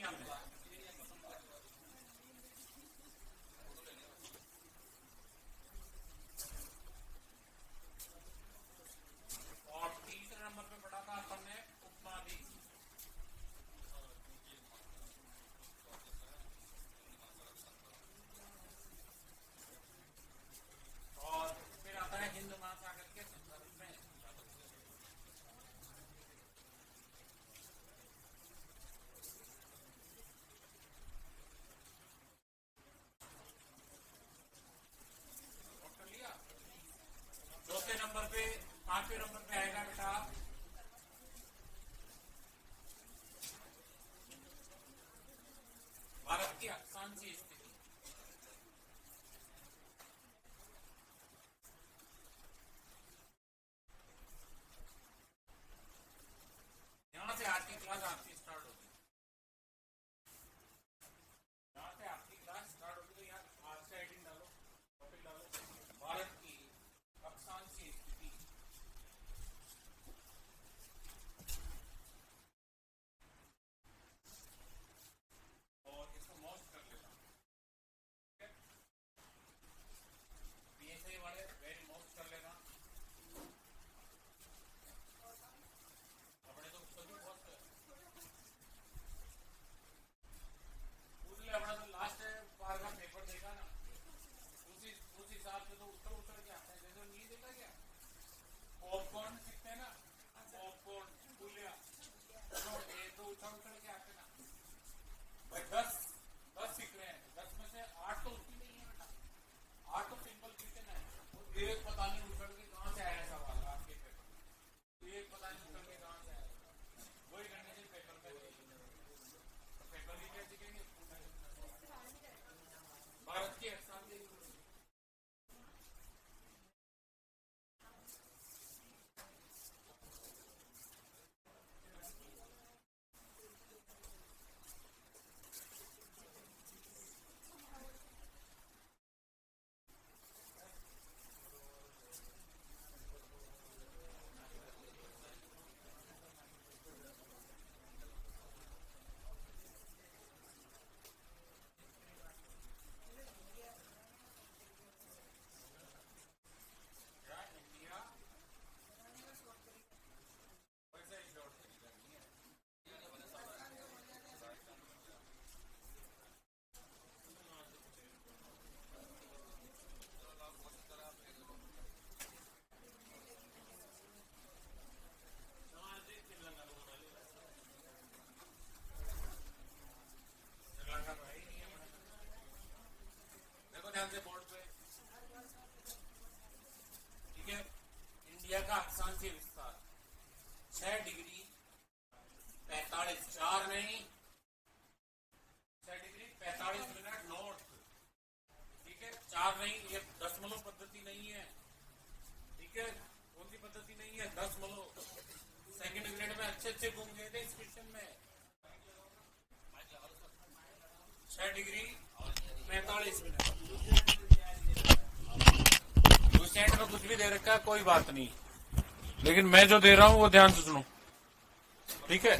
किया हमने। और तीसरे नंबर पे पढ़ा था अपन ने उपमादि। और फिर आता है हिंद महासागर के संदर्भ में। नोट कर लिया। चौथे नंबर पे, पांचवें नंबर पे आएगा बेटा भारत की अक्षांशीय स्थिति। यहां से आज की क्लास आपकी स्टार्ट होगी। यहां से आपकी क्लास स्टार्ट होगी तो यहाँ आज का हेडिंग डालो, टॉपिक डालो, भारत की अक्षांशीय स्थिति। और इसको मौज कर लेना, ठीक है? पीएसआई वाले वेरी मौज कर लेना। अपने तो सभी बहुत पूछ ले, अपना तो लास्ट बार का पेपर देखा ना, उस हिसाब से तो उतर उतर के आते हैं। जैसे नहीं देखा क्या, पॉपकॉर्न सीखते हैं ना, पॉपकॉर्न गुलिया, ये तो उतर उतर के आते ना भाई। 10 सीख रहे हैं, 10 में से 8 तो उसकी नहीं है बेटा, 8 तो सिंपल क्वेश्चन है। एक पता नहीं उतर के कहां से आया सवाल आपके पेपर में, एक पता नहीं उतर के कहां से आया, वही कंडीशन पेपर में। पेपर की क्या सीखेंगे, भारत की अक्षांशीय स्थिति। इंडिया वैसे ही शॉर्ट तरीका नहीं है। श्रीलंका तो है ही नहीं है अपने में। देखो ध्यान से बोर्ड पे, ठीक है? इंडिया का अक्षांशीय विस्तार 6 डिग्री 45, 4 नहीं, 6 डिग्री 45 मिनट नॉर्थ, ठीक है? 4 नहीं, ये दशमलव पद्धति नहीं है, ठीक है? कौन सी पद्धति नहीं है, दशमलव। सेकंड ग्रेड में अच्छे घूम गए थे इस क्वेश्चन में। 6 डिग्री 45 मिनट। लूसेंट में कुछ भी दे रखा है कोई बात नहीं, लेकिन मैं जो दे रहा हूं वो ध्यान से सुनो, ठीक है?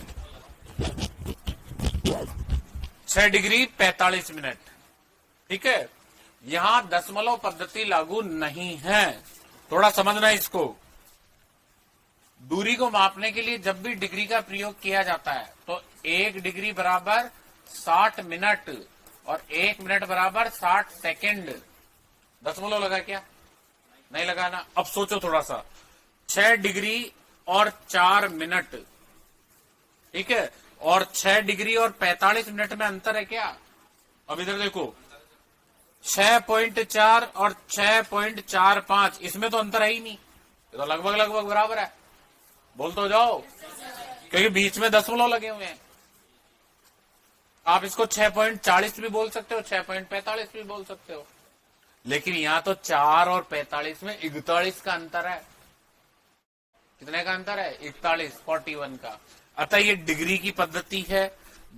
6 डिग्री 45 मिनट, ठीक है? यहां दशमलव पद्धति लागू नहीं है, थोड़ा समझना इसको। दूरी को मापने के लिए जब भी डिग्री का प्रयोग किया जाता है तो 1 डिग्री बराबर 60 मिनट और 1 मिनट बराबर 60 सेकंड। दशमलव लगा क्या, नहीं लगाना। अब सोचो थोड़ा सा, 6 डिग्री और 4 मिनट, ठीक है? और 6 डिग्री और 45 मिनट में अंतर है क्या? अब इधर देखो, 6.4 और 6.45, इसमें तो अंतर है ही नहीं, ये तो लगभग लगभग बराबर है। बोल तो जाओ, क्योंकि बीच में दशमलव लगे हुए हैं। आप इसको 6.40 भी बोल सकते हो, 6.45 भी बोल सकते हो, लेकिन यहां तो 4 और 45 में 41 का अंतर है। कितने का अंतर है? 41, 41 का। अतः ये डिग्री की पद्धति है,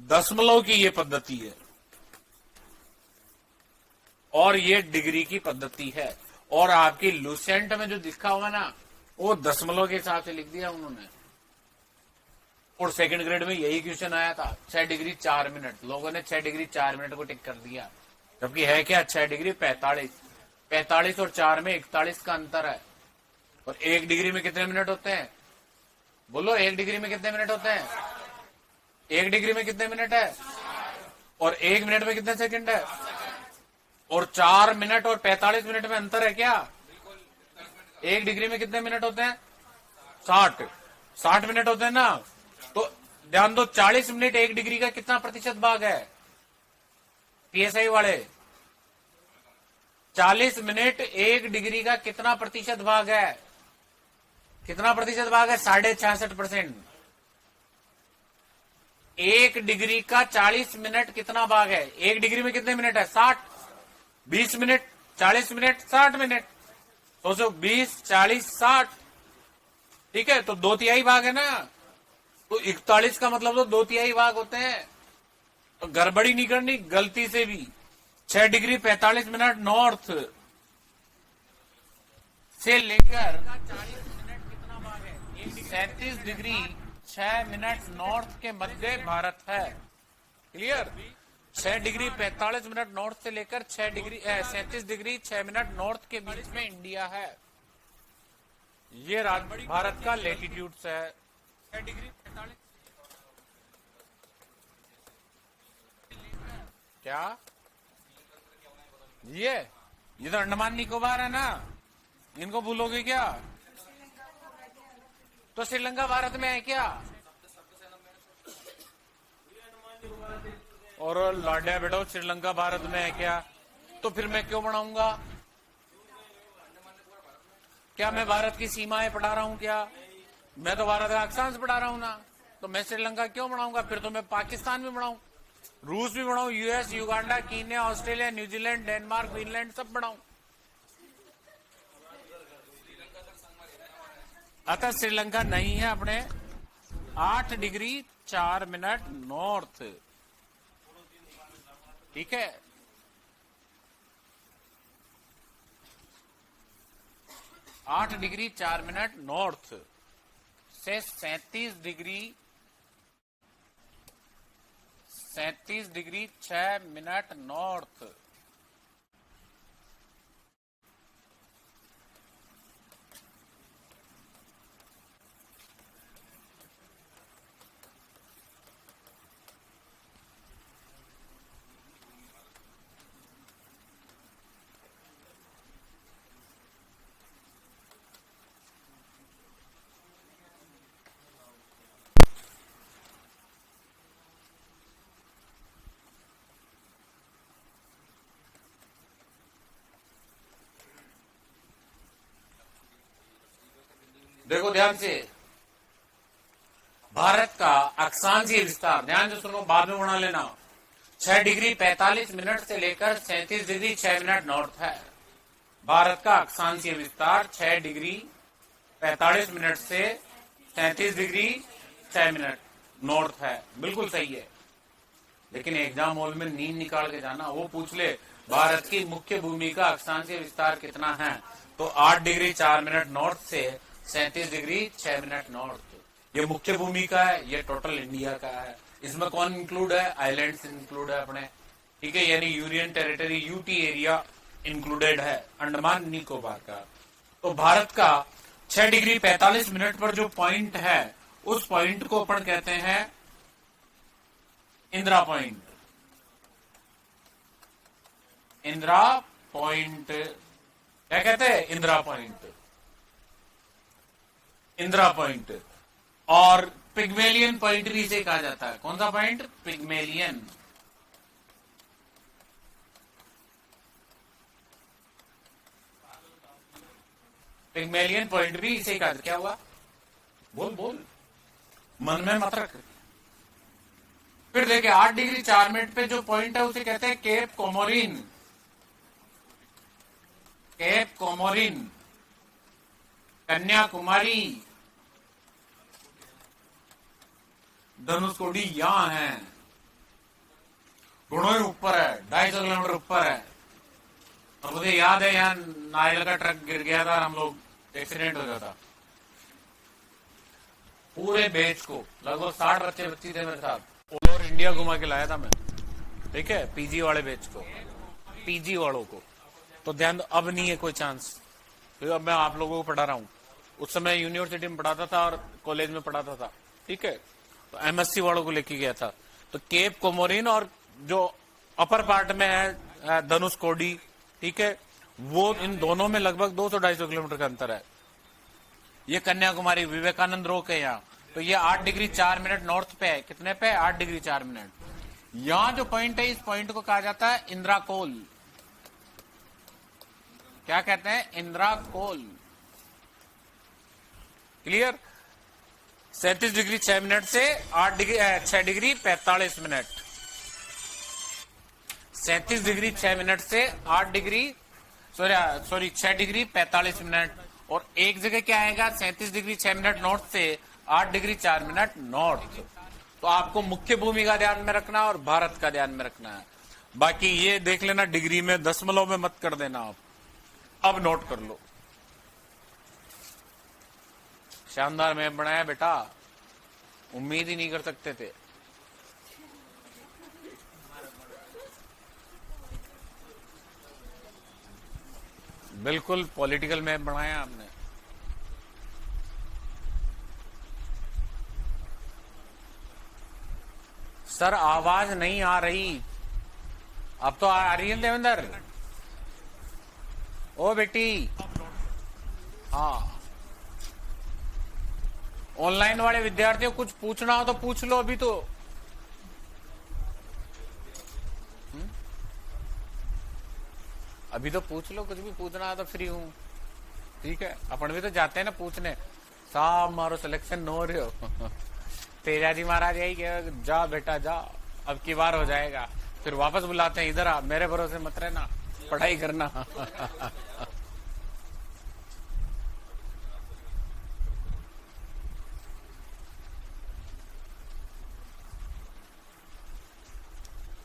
दशमलव की ये पद्धति है, और ये डिग्री की पद्धति है। और आपकी लूसेंट में जो लिखा हुआ ना, वो दशमलव के हिसाब से लिख दिया उन्होंने। और सेकंड ग्रेड में यही क्वेश्चन आया था, 6 डिग्री 4 मिनट, लोगों ने 6 डिग्री 4 मिनट को टिक कर दिया, जबकि है क्या 6 डिग्री 45। 45 और 4 में 41 का अंतर है। और 1 डिग्री में कितने मिनट होते हैं? बोलो 1 डिग्री में कितने मिनट होते हैं? 1 डिग्री में कितने मिनट है? और 1 मिनट में कितने सेकंड है? और 4 मिनट और 45 मिनट में अंतर है क्या? 1 डिग्री में कितने मिनट होते हैं? 60 मिनट होते हैं ना। तो ध्यान दो, 40 मिनट 1 डिग्री का कितना प्रतिशत भाग है? पीएसआई वाले, 40 मिनट 1 डिग्री का कितना प्रतिशत भाग है? कितना प्रतिशत भाग है? 66.5%। 1 डिग्री का 40 मिनट कितना भाग है? 1 डिग्री में कितने मिनट है? 60। 20 मिनट 40 मिनट 60 मिनट, सोचो 20 40 60, ठीक है, तो 2/3 भाग है ना। तो 41 का मतलब तो 2/3 भाग होते हैं। तो गड़बड़ी नहीं करनी गलती से भी। 6 डिग्री 45 मिनट नॉर्थ से लेकर 40 मिनट कितना भाग है? 37 डिग्री 6 मिनट नॉर्थ के मध्य भारत है। क्लियर? 6 डिग्री 45 मिनट नॉर्थ से लेकर 37 डिग्री 6 मिनट नॉर्थ के बीच में इंडिया है। ये भारत का लेटीट्यूड है। 6 डिग्री 45 क्या ये तो अंडमान निकोबार है ना, इनको भूलोगे क्या? तो श्रीलंका भारत में है क्या? और लाड्या बेटा श्रीलंका भारत में है क्या? तो फिर मैं क्यों बनाऊंगा? क्या मैं भारत की सीमाएं पढ़ा रहा हूं क्या? मैं तो भारत का अक्षांश पढ़ा रहा हूं ना, तो मैं श्रीलंका क्यों बनाऊंगा? फिर तो मैं पाकिस्तान भी बनाऊं, रूस भी बनाऊं, US, Uganda, Kenya, Australia, New Zealand, Denmark, Finland सब बनाऊं। अतः श्रीलंका नहीं है अपने 8 डिग्री 4 मिनट नॉर्थ, ठीक है। आठ डिग्री 4 मिनट नॉर्थ से 37 डिग्री 6 मिनट नॉर्थ। देखो ध्यान से, भारत का अक्षांशीय विस्तार, ध्यान से सुनो, बाद में बना लेना। 6 डिग्री 45 मिनट से लेकर 37 डिग्री 6 मिनट नॉर्थ है। भारत का अक्षांशीय विस्तार 6 डिग्री 45 मिनट से 37 डिग्री 6 मिनट नॉर्थ है। बिल्कुल सही है। लेकिन एग्जाम हॉल में नींद निकाल के जाना, वो पूछ ले भारत की मुख्य भूमि का अक्षांशीय विस्तार कितना है, तो 8 डिग्री 4 मिनट नॉर्थ से 37 डिग्री 6 मिनट नॉर्थ। ये मुख्य भूमि का है, ये टोटल इंडिया का है। इसमें कौन इंक्लूड है? आइलैंड्स इंक्लूड है अपने, ठीक है, यानी union territory UT area included है, अंडमान निकोबार का। तो भारत का 6 डिग्री 45 मिनट पर जो पॉइंट है, उस पॉइंट को अपन कहते हैं इंदिरा पॉइंट। इंदिरा पॉइंट क्या कहते हैं? Indira point, Indira point. और पिग्मेलियन पॉइंट भी इसे कहा जाता है। कौन सा पॉइंट? पिग्मेलियन। पिग्मेलियन पॉइंट भी इसे कहा। क्या हुआ? बोल बोल, मन में मत रख। फिर देखिए 8 डिग्री 4 मिनट पे जो पॉइंट है उसे कहते हैं Cape Comorin. Cape Comorin, Kanyakumari, Dhanushkodi यहां है, गुणोई ऊपर है, 250 किलोमीटर ऊपर है। और मुझे याद है यहाँ नारियल का ट्रक गिर गया था, हम लोग एक्सीडेंट हो गया था। पूरे बैच को, लगभग 60 बच्चे बच्ची थे मेरे साथ, ऑल ओवर इंडिया घुमा के लाया था मैं। ठीक है, पीजी वाले बैच को, पीजी वालों को। तो ध्यान दो, अब नहीं है कोई चांस, क्योंकि अब मैं आप लोगों को पढ़ा रहा हूँ। उस समय यूनिवर्सिटी में पढ़ाता था और कॉलेज में पढ़ाता था। ठीक है, तो एमएससी वालों को लेके गया था। तो केप कोमोरिन और जो अपर पार्ट में है धनुष कोडी, ठीक है, वो इन दोनों में लगभग 200-250 किलोमीटर का अंतर है। ये कन्याकुमारी विवेकानंद रोक है यहाँ, तो ये 8 डिग्री 4 मिनट नॉर्थ पे है। कितने पे? 8 डिग्री 4 मिनट। यहाँ जो पॉइंट है, इस पॉइंट को कहा जाता है इंदिरा कोल। क्या कहते हैं? इंदिरा कोल। क्लियर? 37 डिग्री 6 मिनट से 8 degree 6 degree 45 minute. 37 degree 6 minute से 8 डिग्री सॉरी 6 डिग्री 45 मिनट। और एक जगह क्या आएगा? 37 डिग्री 6 मिनट नॉर्थ से 8 डिग्री 4 मिनट नॉर्थ। तो आपको मुख्य भूमि का ध्यान में रखना है और भारत का ध्यान में रखना है। बाकी ये देख लेना, डिग्री में दशमलव में मत कर देना आप। अब नोट कर लो। शानदार मैप बनाया बेटा, उम्मीद ही नहीं कर सकते थे। बिल्कुल पॉलिटिकल मैप बनाया आपने। सर आवाज नहीं आ रही। अब तो आ रही है देवेंद्र। ओ बेटी, हाँ, ऑनलाइन वाले विद्यार्थियों कुछ पूछना हो तो पूछ लो अभी तो। अभी तो पूछ लो, कुछ भी पूछना है तो फ्री हूँ। ठीक है, अपन भी तो जाते हैं ना पूछने, साहब मारो सिलेक्शन न हो रहे हो। तेजाजी महाराज यही कह, जा बेटा जा, अब की बार हो जाएगा। फिर वापस बुलाते हैं, इधर आ, मेरे भरोसे मत रहना, पढ़ाई करना।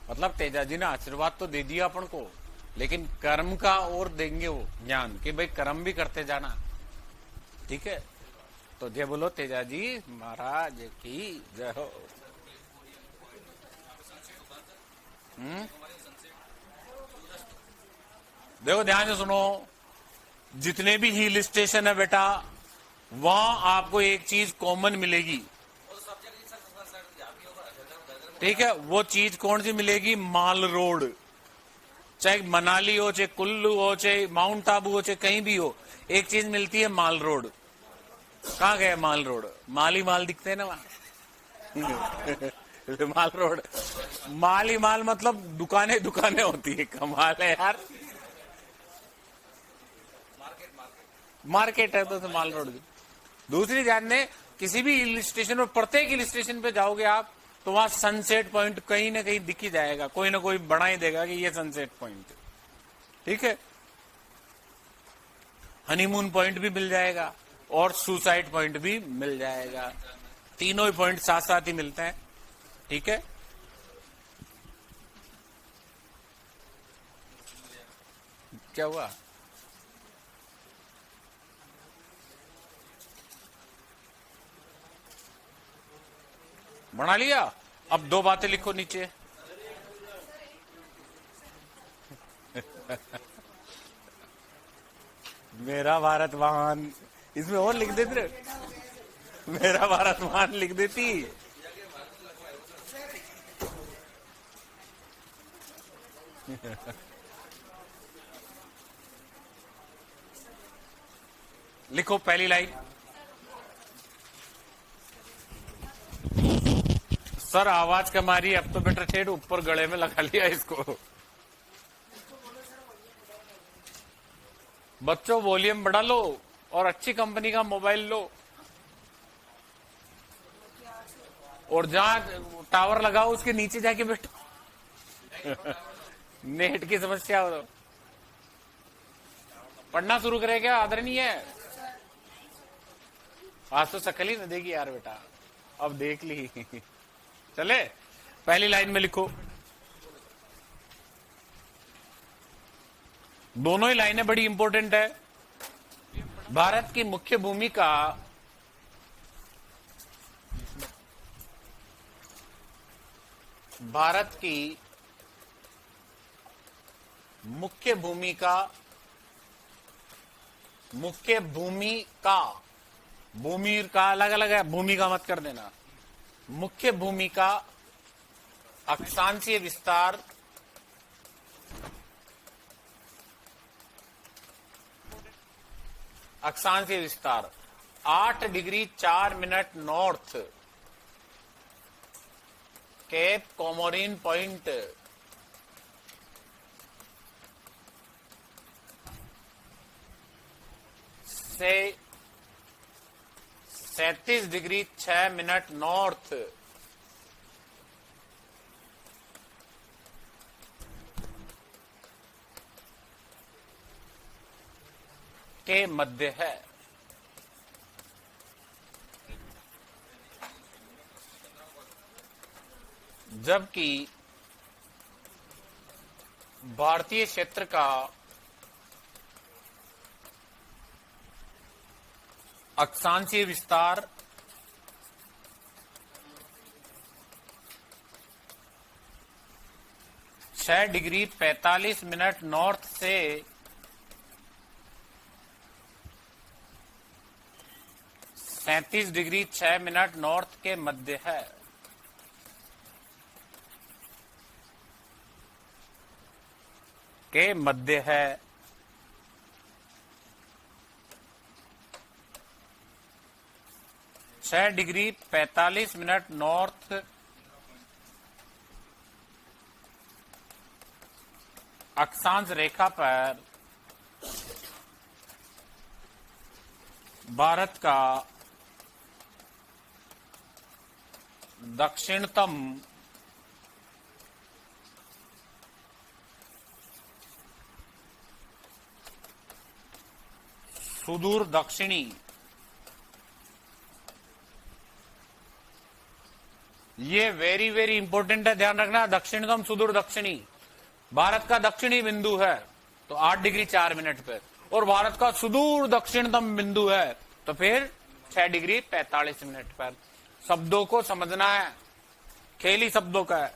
मतलब तेजाजी ने आशीर्वाद तो दे दिया अपन को, लेकिन कर्म का और देंगे वो ज्ञान कि भाई कर्म भी करते जाना। ठीक है, तो जय बोलो तेजाजी महाराज की जय हो। देखो ध्यान से सुनो, जितने भी हिल स्टेशन है बेटा, वहां आपको एक चीज कॉमन मिलेगी। ठीक है, वो चीज कौन सी मिलेगी? माल रोड। चाहे मनाली हो, चाहे कुल्लू हो, चाहे माउंट आबू हो, चाहे कहीं भी हो, एक चीज मिलती है, माल रोड। कहाँ गए माल रोड? माल ही माल दिखते हैं ना वहां। माल रोड, माल ही माल मतलब दुकानें दुकानें होती है। कमाल है यार, मार्केट है तो माल रोड। दूसरी जानने, किसी भी हिल स्टेशन पर, प्रत्येक हिल स्टेशन पे जाओगे आप तो वहां सनसेट पॉइंट कहीं ना कहीं दिख ही जाएगा, कोई ना कोई बना ही देगा कि ये सनसेट पॉइंट। ठीक है, हनीमून पॉइंट भी मिल जाएगा और सुसाइड पॉइंट भी मिल जाएगा। तीनों ही पॉइंट साथ साथ ही मिलते हैं। ठीक है, क्या हुआ? बना लिया? अब 2 बातें लिखो नीचे। मेरा भारत महान, इसमें और लिख देते, मेरा भारत महान लिख देती। लिखो पहली लाइन। सर आवाज कम आ रही है। अब तो बेटा ठेठ ऊपर गले में लगा लिया इसको। बच्चों वॉल्यूम बढ़ा लो और अच्छी कंपनी का मोबाइल लो, और जहां टावर लगाओ उसके नीचे जाके बैठो। नेट की समस्या हो तो पढ़ना शुरू करे क्या? आदरणीय है, आज तो शकल ही न देगी यार बेटा, अब देख ली। चले, पहली लाइन में लिखो। दोनों ही लाइनें बड़ी इंपॉर्टेंट है। भारत की मुख्य भूमि का भारत की मुख्य भूमिका भूमि का अलग अलग है, भूमिका मत कर देना। मुख्य भूमिका, अक्षांशीय विस्तार, अक्षांशीय विस्तार 8 degree 4 minute north, Cape Comorin point, से 37 डिग्री 6 मिनट नॉर्थ, के मध्य है। जबकि भारतीय क्षेत्र का अक्षांशीय विस्तार 6 डिग्री 45 मिनट नॉर्थ से 37 डिग्री 6 मिनट नॉर्थ के मध्य है। के मध्य है। 6 डिग्री 45 मिनट नॉर्थ अक्षांश रेखा पर भारत का दक्षिणतम सुदूर दक्षिणी, ये वेरी वेरी इंपॉर्टेंट है, ध्यान रखना। दक्षिणतम सुदूर दक्षिणी भारत का दक्षिणी बिंदु है तो 8 डिग्री 4 मिनट पर, और भारत का सुदूर दक्षिणतम बिंदु है तो फिर 6 डिग्री 45 मिनट पर। शब्दों को समझना है, खेल ही शब्दों का है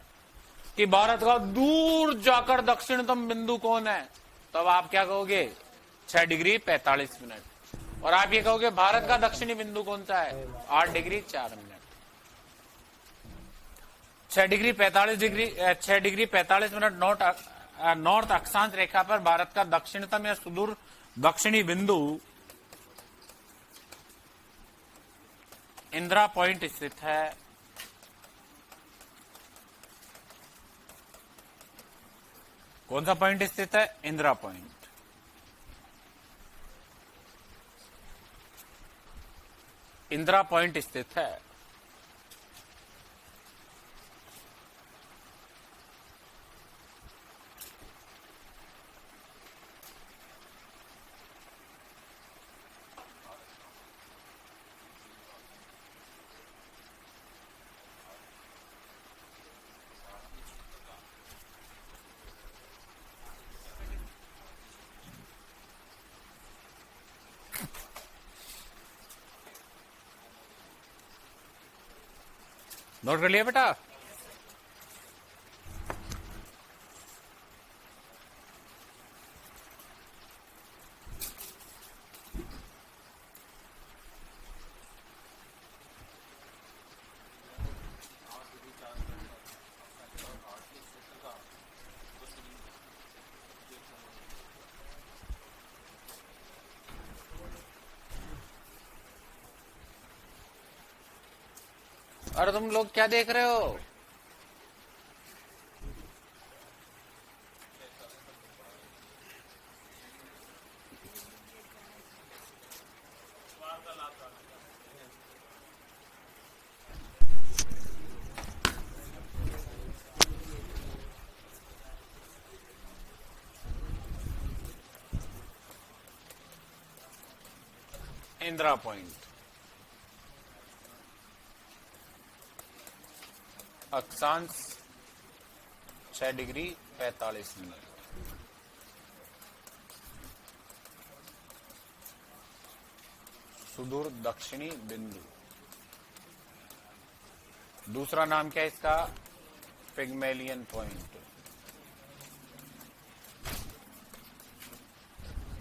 कि भारत का दूर जाकर दक्षिणतम बिंदु कौन है, तब आप क्या कहोगे 6 डिग्री 45 मिनट, और आप ये कहोगे भारत का दक्षिणी बिंदु कौन सा है 8 degree 4 minute. 6 degree 45 minute north अक्षांश रेखा पर भारत का दक्षिणतम या सुदूर दक्षिणी बिंदु इंदिरा पॉइंट स्थित है। कौन सा पॉइंट स्थित है? इंदिरा पॉइंट। इंदिरा पॉइंट स्थित है। नोट कर लिया बेटा? अरे तुम लोग क्या देख रहे हो? इंदिरा पॉइंट, अक्षांश 6 डिग्री 45 मिनट। सुदूर दक्षिणी बिंदु। दूसरा नाम क्या है इसका? Pygmalion point.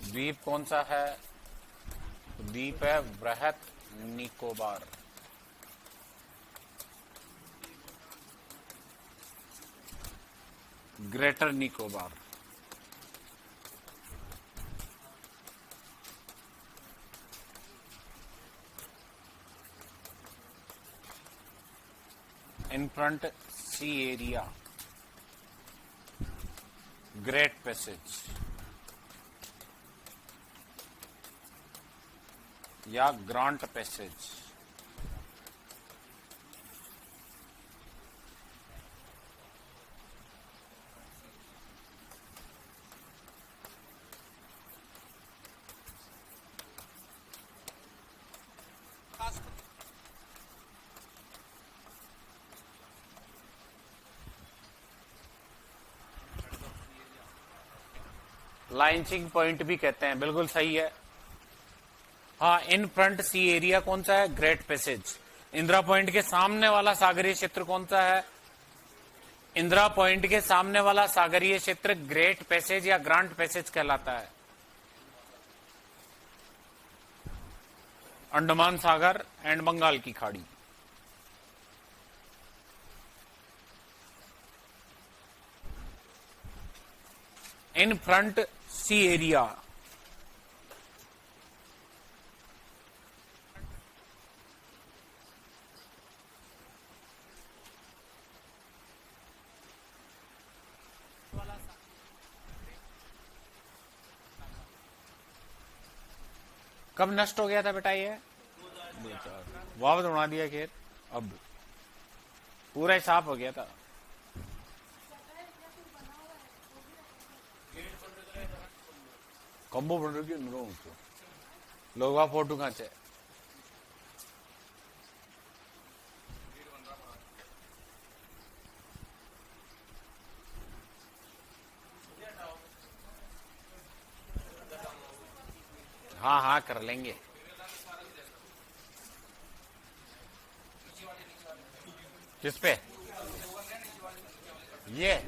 द्वीप कौन सा है? द्वीप है बृहत Nicobar. Greater Nicobar. In front sea area, great passage या ग्रांट पैसेज। लाइंचिंग पॉइंट भी कहते हैं, बिल्कुल सही है। हाँ, इन फ्रंट सी एरिया कौन सा है? Great passage. इंदिरा पॉइंट के सामने वाला सागरीय क्षेत्र कौन सा है? इंदिरा पॉइंट के सामने वाला सागरीय क्षेत्र ग्रेट पैसेज या ग्रांट पैसेज कहलाता है। अंडमान सागर एंड बंगाल की खाड़ी। इन फ्रंट सी एरिया, कब नष्ट हो गया था बेटा ये? वापस उड़ा दिया खेत, अब पूरा ही साफ हो गया था। कम्बो बन रही है लोग फोटो खाचे। हाँ हाँ कर लेंगे। किस पे? ये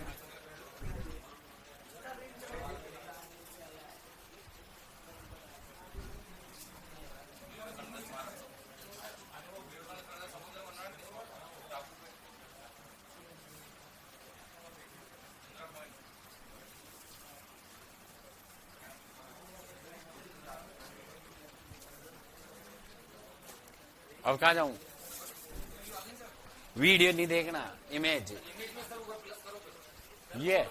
अब कहाँ जाऊं? वीडियो नहीं देखना, इमेज। ये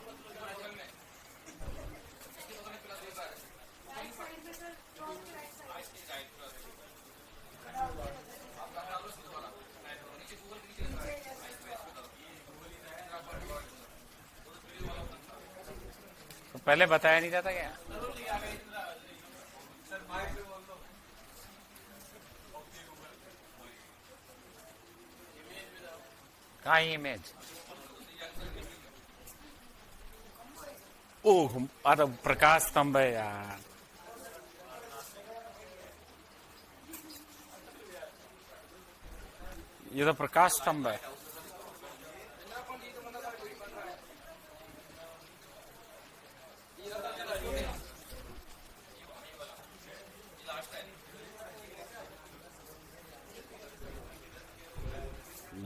तो पहले बताया नहीं जाता क्या? कहाँ इमेज? ओह, अरे प्रकाश स्तंभ है यार। ये तो प्रकाश स्तंभ है।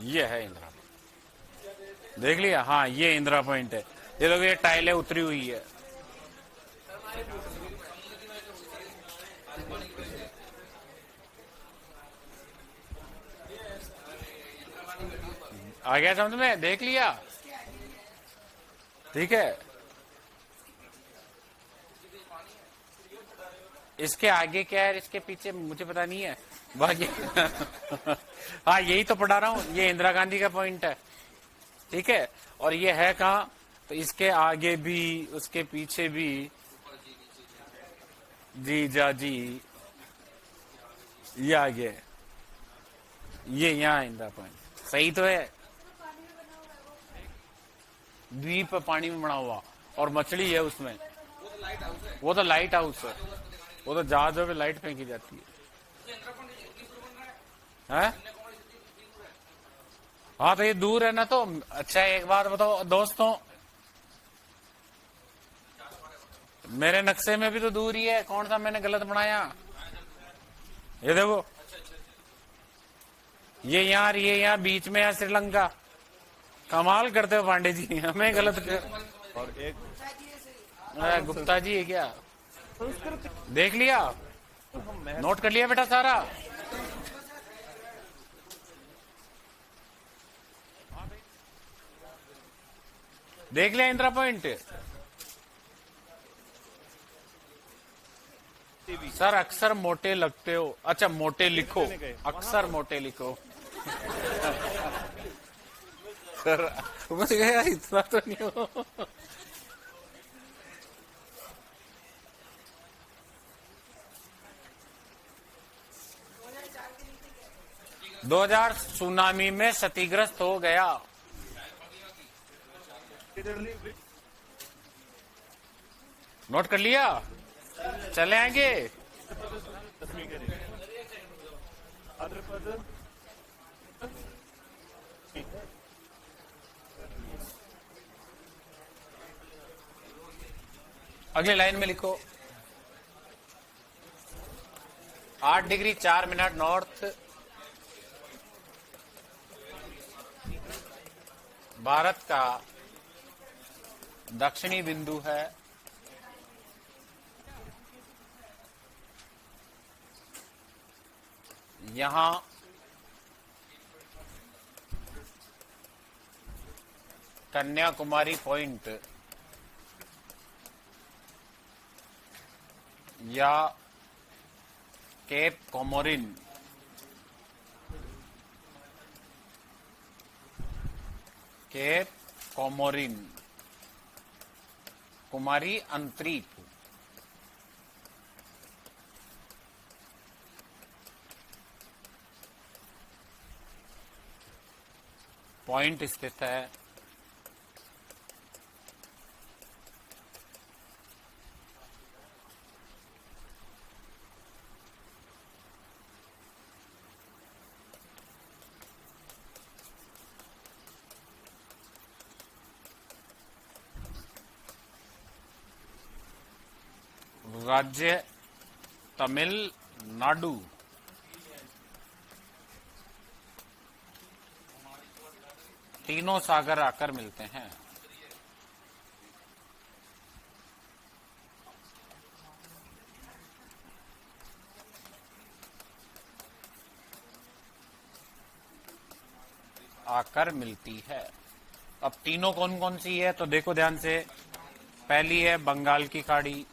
ये है इंदिरा, देख लिया? हाँ, ये इंदिरा पॉइंट है। ये लोग, ये टाइलें उतरी हुई है। आ गया समझ में? देख लिया? ठीक है। इसके आगे क्या है, इसके पीछे मुझे पता नहीं है बाकी। हाँ, यही तो पढ़ा रहा हूँ। ये इंदिरा गांधी का पॉइंट है, ठीक है। और ये है कहाँ? तो इसके आगे भी, उसके पीछे भी। जी जा जी, ये आगे, ये यहाँ इंदिरा पॉइंट। सही तो है। द्वीप पानी में बना हुआ और मछली है उसमें। वो तो लाइट हाउस है। वो तो जहाजों पे लाइट फेंकी जाती है। हैं? हाँ तो ये दूर है ना, तो अच्छा एक बात बताओ दोस्तों, मेरे नक्शे में भी तो दूर ही है, कौन सा मैंने गलत बनाया? ये देखो, ये यहाँ बीच में है श्रीलंका। कमाल करते हो पांडे जी, हमें गलत कर। और एक गुप्ता जी है क्या? संस्कृत देख लिया, हम नोट कर लिया बेटा सारा। देख लिया इंदिरा पॉइंट। सर अक्सर मोटे लगते हो। अच्छा मोटे लिखो, अक्सर मोटे लिखो। सर समझ गया, इतना तो नहीं हो। 2000 सुनामी में क्षतिग्रस्त हो गया। नोट कर लिया, चले आएंगे। अगले लाइन में लिखो 8 डिग्री 4 मिनट नॉर्थ, भारत का दक्षिणी बिंदु है। यहां कन्याकुमारी पॉइंट या केप कोमोरिन कुमारी अंतरीप पॉइंट स्थित है। राज्य तमिलनाडु। तीनों सागर आकर मिलते हैं। आकर मिलती है। अब तीनों कौन कौन सी है तो देखो ध्यान से। पहली है बंगाल की खाड़ी,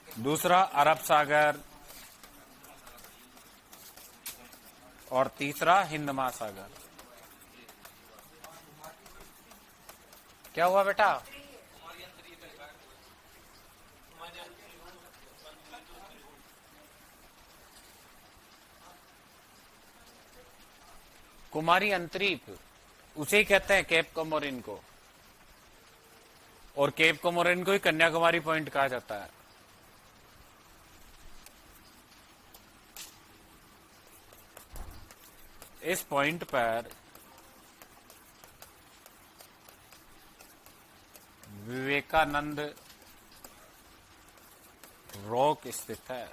दूसरा अरब सागर, और तीसरा हिंद महासागर। क्या हुआ बेटा? कुमारी अंतरीप, उसे ही कहते हैं केप कोमोरिन को, और केप कोमोरिन को ही कन्याकुमारी पॉइंट कहा जाता है। इस पॉइंट पर विवेकानंद रॉक स्थित है।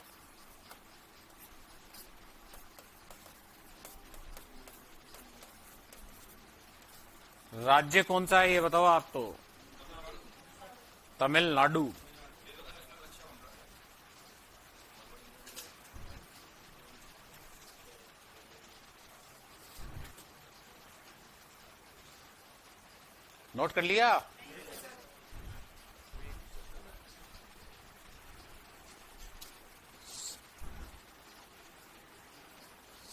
राज्य कौन सा है ये बताओ आप तो? तमिलनाडु। नोट कर लिया?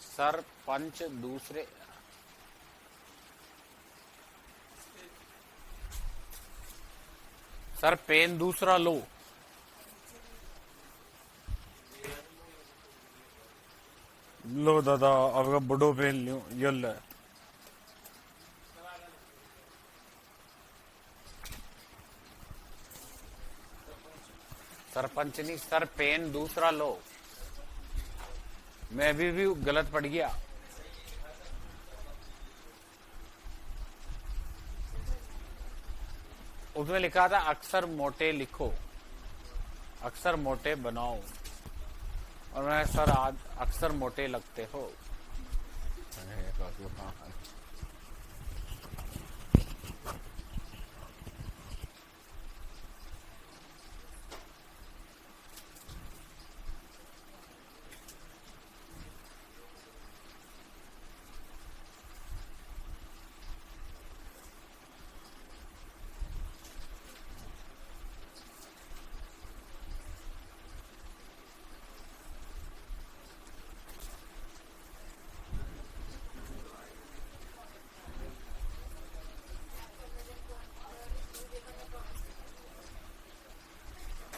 सरपंच दूसरे, सर पेन दूसरा लो। लो दादा आपका बड़ो पेन लो, ये ले। सरपंच नहीं, सर पेन दूसरा लो। मैं भी गलत पढ़ गया। उसमें लिखा था अक्षर मोटे लिखो, अक्षर मोटे बनाओ, और मैं सर आज अक्षर मोटे लगते हो। अरे भगवान।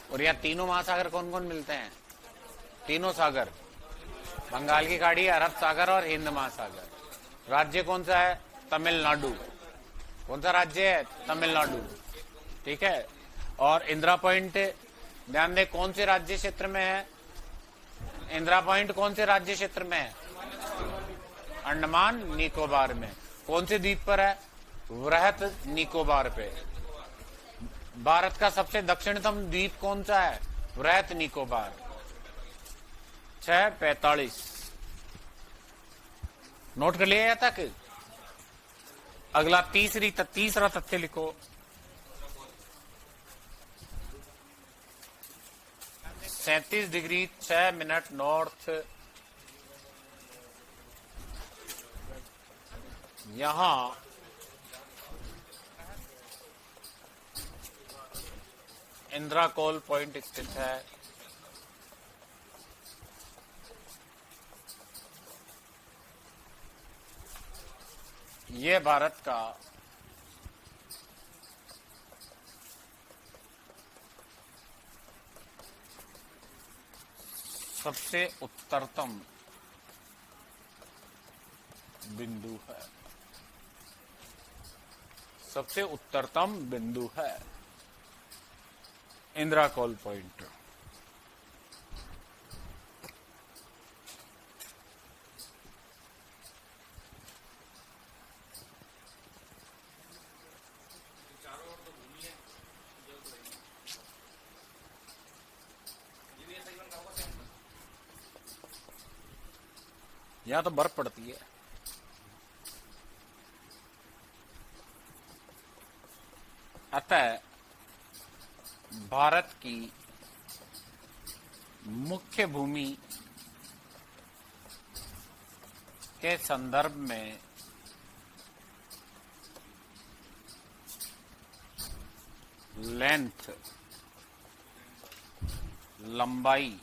और यहाँ तीनों महासागर कौन कौन मिलते हैं? तीनों सागर, बंगाल की खाड़ी, अरब सागर और हिंद महासागर। राज्य कौन सा है? तमिलनाडु। कौन सा राज्य है? तमिलनाडु। ठीक है। और इंदिरा पॉइंट ध्यान दे, कौन से राज्य क्षेत्र में है? इंदिरा पॉइंट कौन से राज्य क्षेत्र में है? अंडमान निकोबार में। कौन से द्वीप पर है? वृहत निकोबार पे। भारत का सबसे दक्षिणतम द्वीप कौन सा है? वृहत निकोबार। 6:45। नोट कर लिया यहाँ तक? अगला तीसरा तथ्य लिखो। 37 डिग्री 6 मिनट नॉर्थ, यहां इंदिरा कोल पॉइंट स्थित है। ये भारत का सबसे उत्तरतम बिंदु है, सबसे उत्तरतम बिंदु है इंदिरा कोल पॉइंट। यहां तो बर्फ पड़ती है। अतः भारत की मुख्य भूमि के संदर्भ में लेंथ, लंबाई,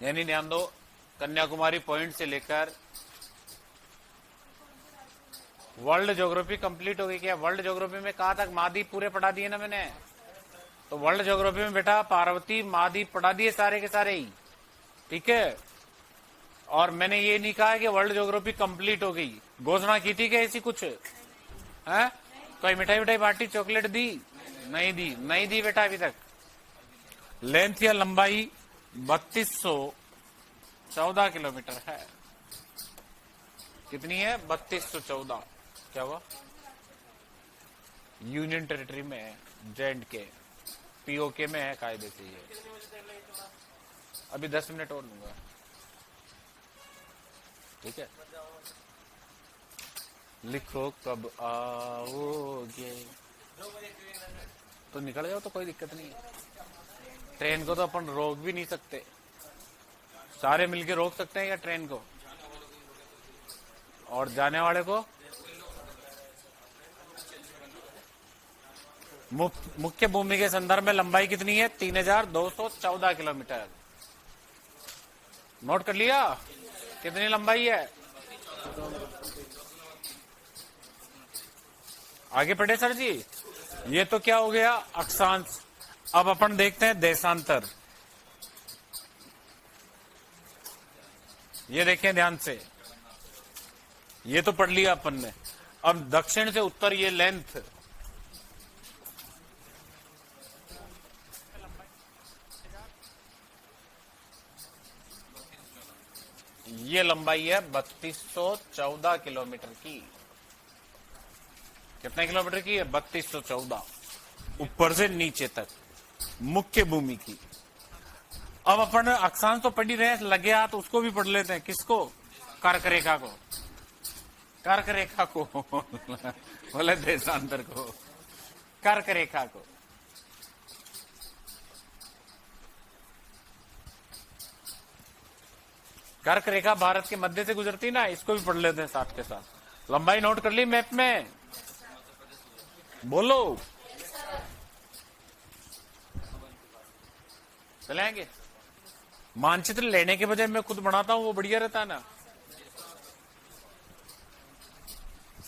यानी ध्यान दो, कन्याकुमारी पॉइंट से लेकर वर्ल्ड ज्योग्राफी कंप्लीट हो गई क्या? वर्ल्ड ज्योग्राफी में कहा तक? महाद्वीप पूरे पढ़ा दिए ना मैंने। तो वर्ल्ड ज्योग्राफी में बेटा पार्वती महाद्वीप पढ़ा दिए सारे के सारे ही। ठीक है। और मैंने ये नहीं कहा कि वर्ल्ड ज्योग्राफी कंप्लीट हो गई। घोषणा की थी क्या ऐसी कुछ? है कोई मिठाई मिठाई बांटी, चॉकलेट दी? नहीं दी, नहीं दी बेटा अभी तक। लेंथ या लंबाई 3214 किलोमीटर है। कितनी है? 3214। क्या हुआ? यूनियन टेरिटरी में है, J&K, POK में है कायदे से ये। अभी 10 मिनट और लूंगा। ठीक है। लिखो कब आओगे, तो निकल जाओ, तो कोई दिक्कत नहीं है। ट्रेन को तो अपन रोक भी नहीं सकते, सारे मिलके रोक सकते हैं या ट्रेन को? और जाने वाले को? मुख्य भूमि के संदर्भ में लंबाई कितनी है? 3214 किलोमीटर। नोट कर लिया कितनी लंबाई है? आगे पढ़े सर जी। ये तो क्या हो गया? अक्षांश। अब अपन देखते हैं देशांतर। ये देखें ध्यान से, ये तो पढ़ लिया अपन ने। अब दक्षिण से उत्तर ये लेंथ, ये लंबाई है 3214 किलोमीटर की। कितने किलोमीटर की है? 3214, ऊपर से नीचे तक मुख्य भूमि की। अब अपन अक्षांश तो पढ़ ही रहे, लगे हाथ उसको भी पढ़ लेते हैं। किसको? कर्क रेखा को। कर्क रेखा को बोले देशांतर को, कर्क रेखा को। कर्क रेखा भारत के मध्य से गुजरती ना, इसको भी पढ़ लेते हैं साथ के साथ। लंबाई नोट कर ली मैप में? बोलो, चलेंगे। मानचित्र लेने के बजाय मैं खुद बनाता हूं, वो बढ़िया रहता ना।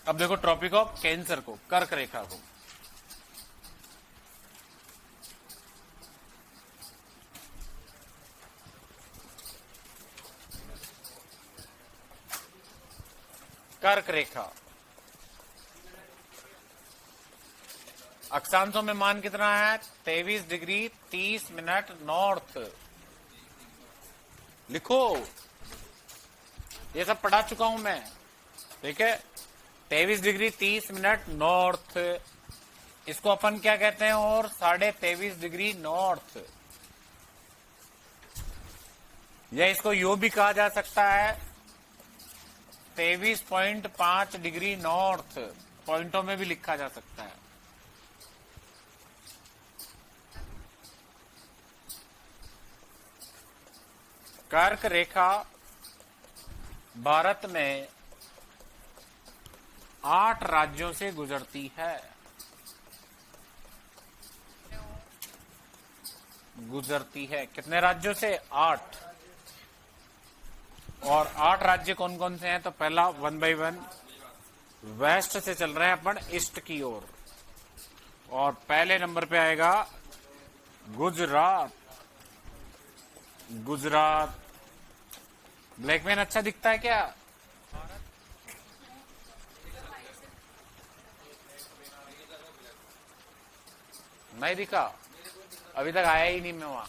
अब देखो ट्रॉपिक ऑफ कैंसर को, कर्क रेखा को। कर्क रेखा अक्षांशों में मान कितना है? 23 डिग्री 30 मिनट नॉर्थ। लिखो, ये सब पढ़ा चुका हूं मैं, ठीक है। 23 डिग्री 30 मिनट नॉर्थ, इसको अपन क्या कहते हैं? और 23.5 डिग्री नॉर्थ, या इसको यो भी कहा जा सकता है 23.5 डिग्री नॉर्थ, पॉइंटों में भी लिखा जा सकता है। कर्क रेखा भारत में 8 राज्यों से गुजरती है। गुजरती है कितने राज्यों से? 8। और 8 राज्य कौन कौन से हैं? तो पहला 1 बाय 1 वेस्ट से चल रहे हैं अपन ईस्ट की ओर, और पहले नंबर पे आएगा गुजरात। गुजरात। ब्लैकमैन अच्छा दिखता है क्या? नहीं दिखा, अभी तक आया ही नहीं मैं वहां।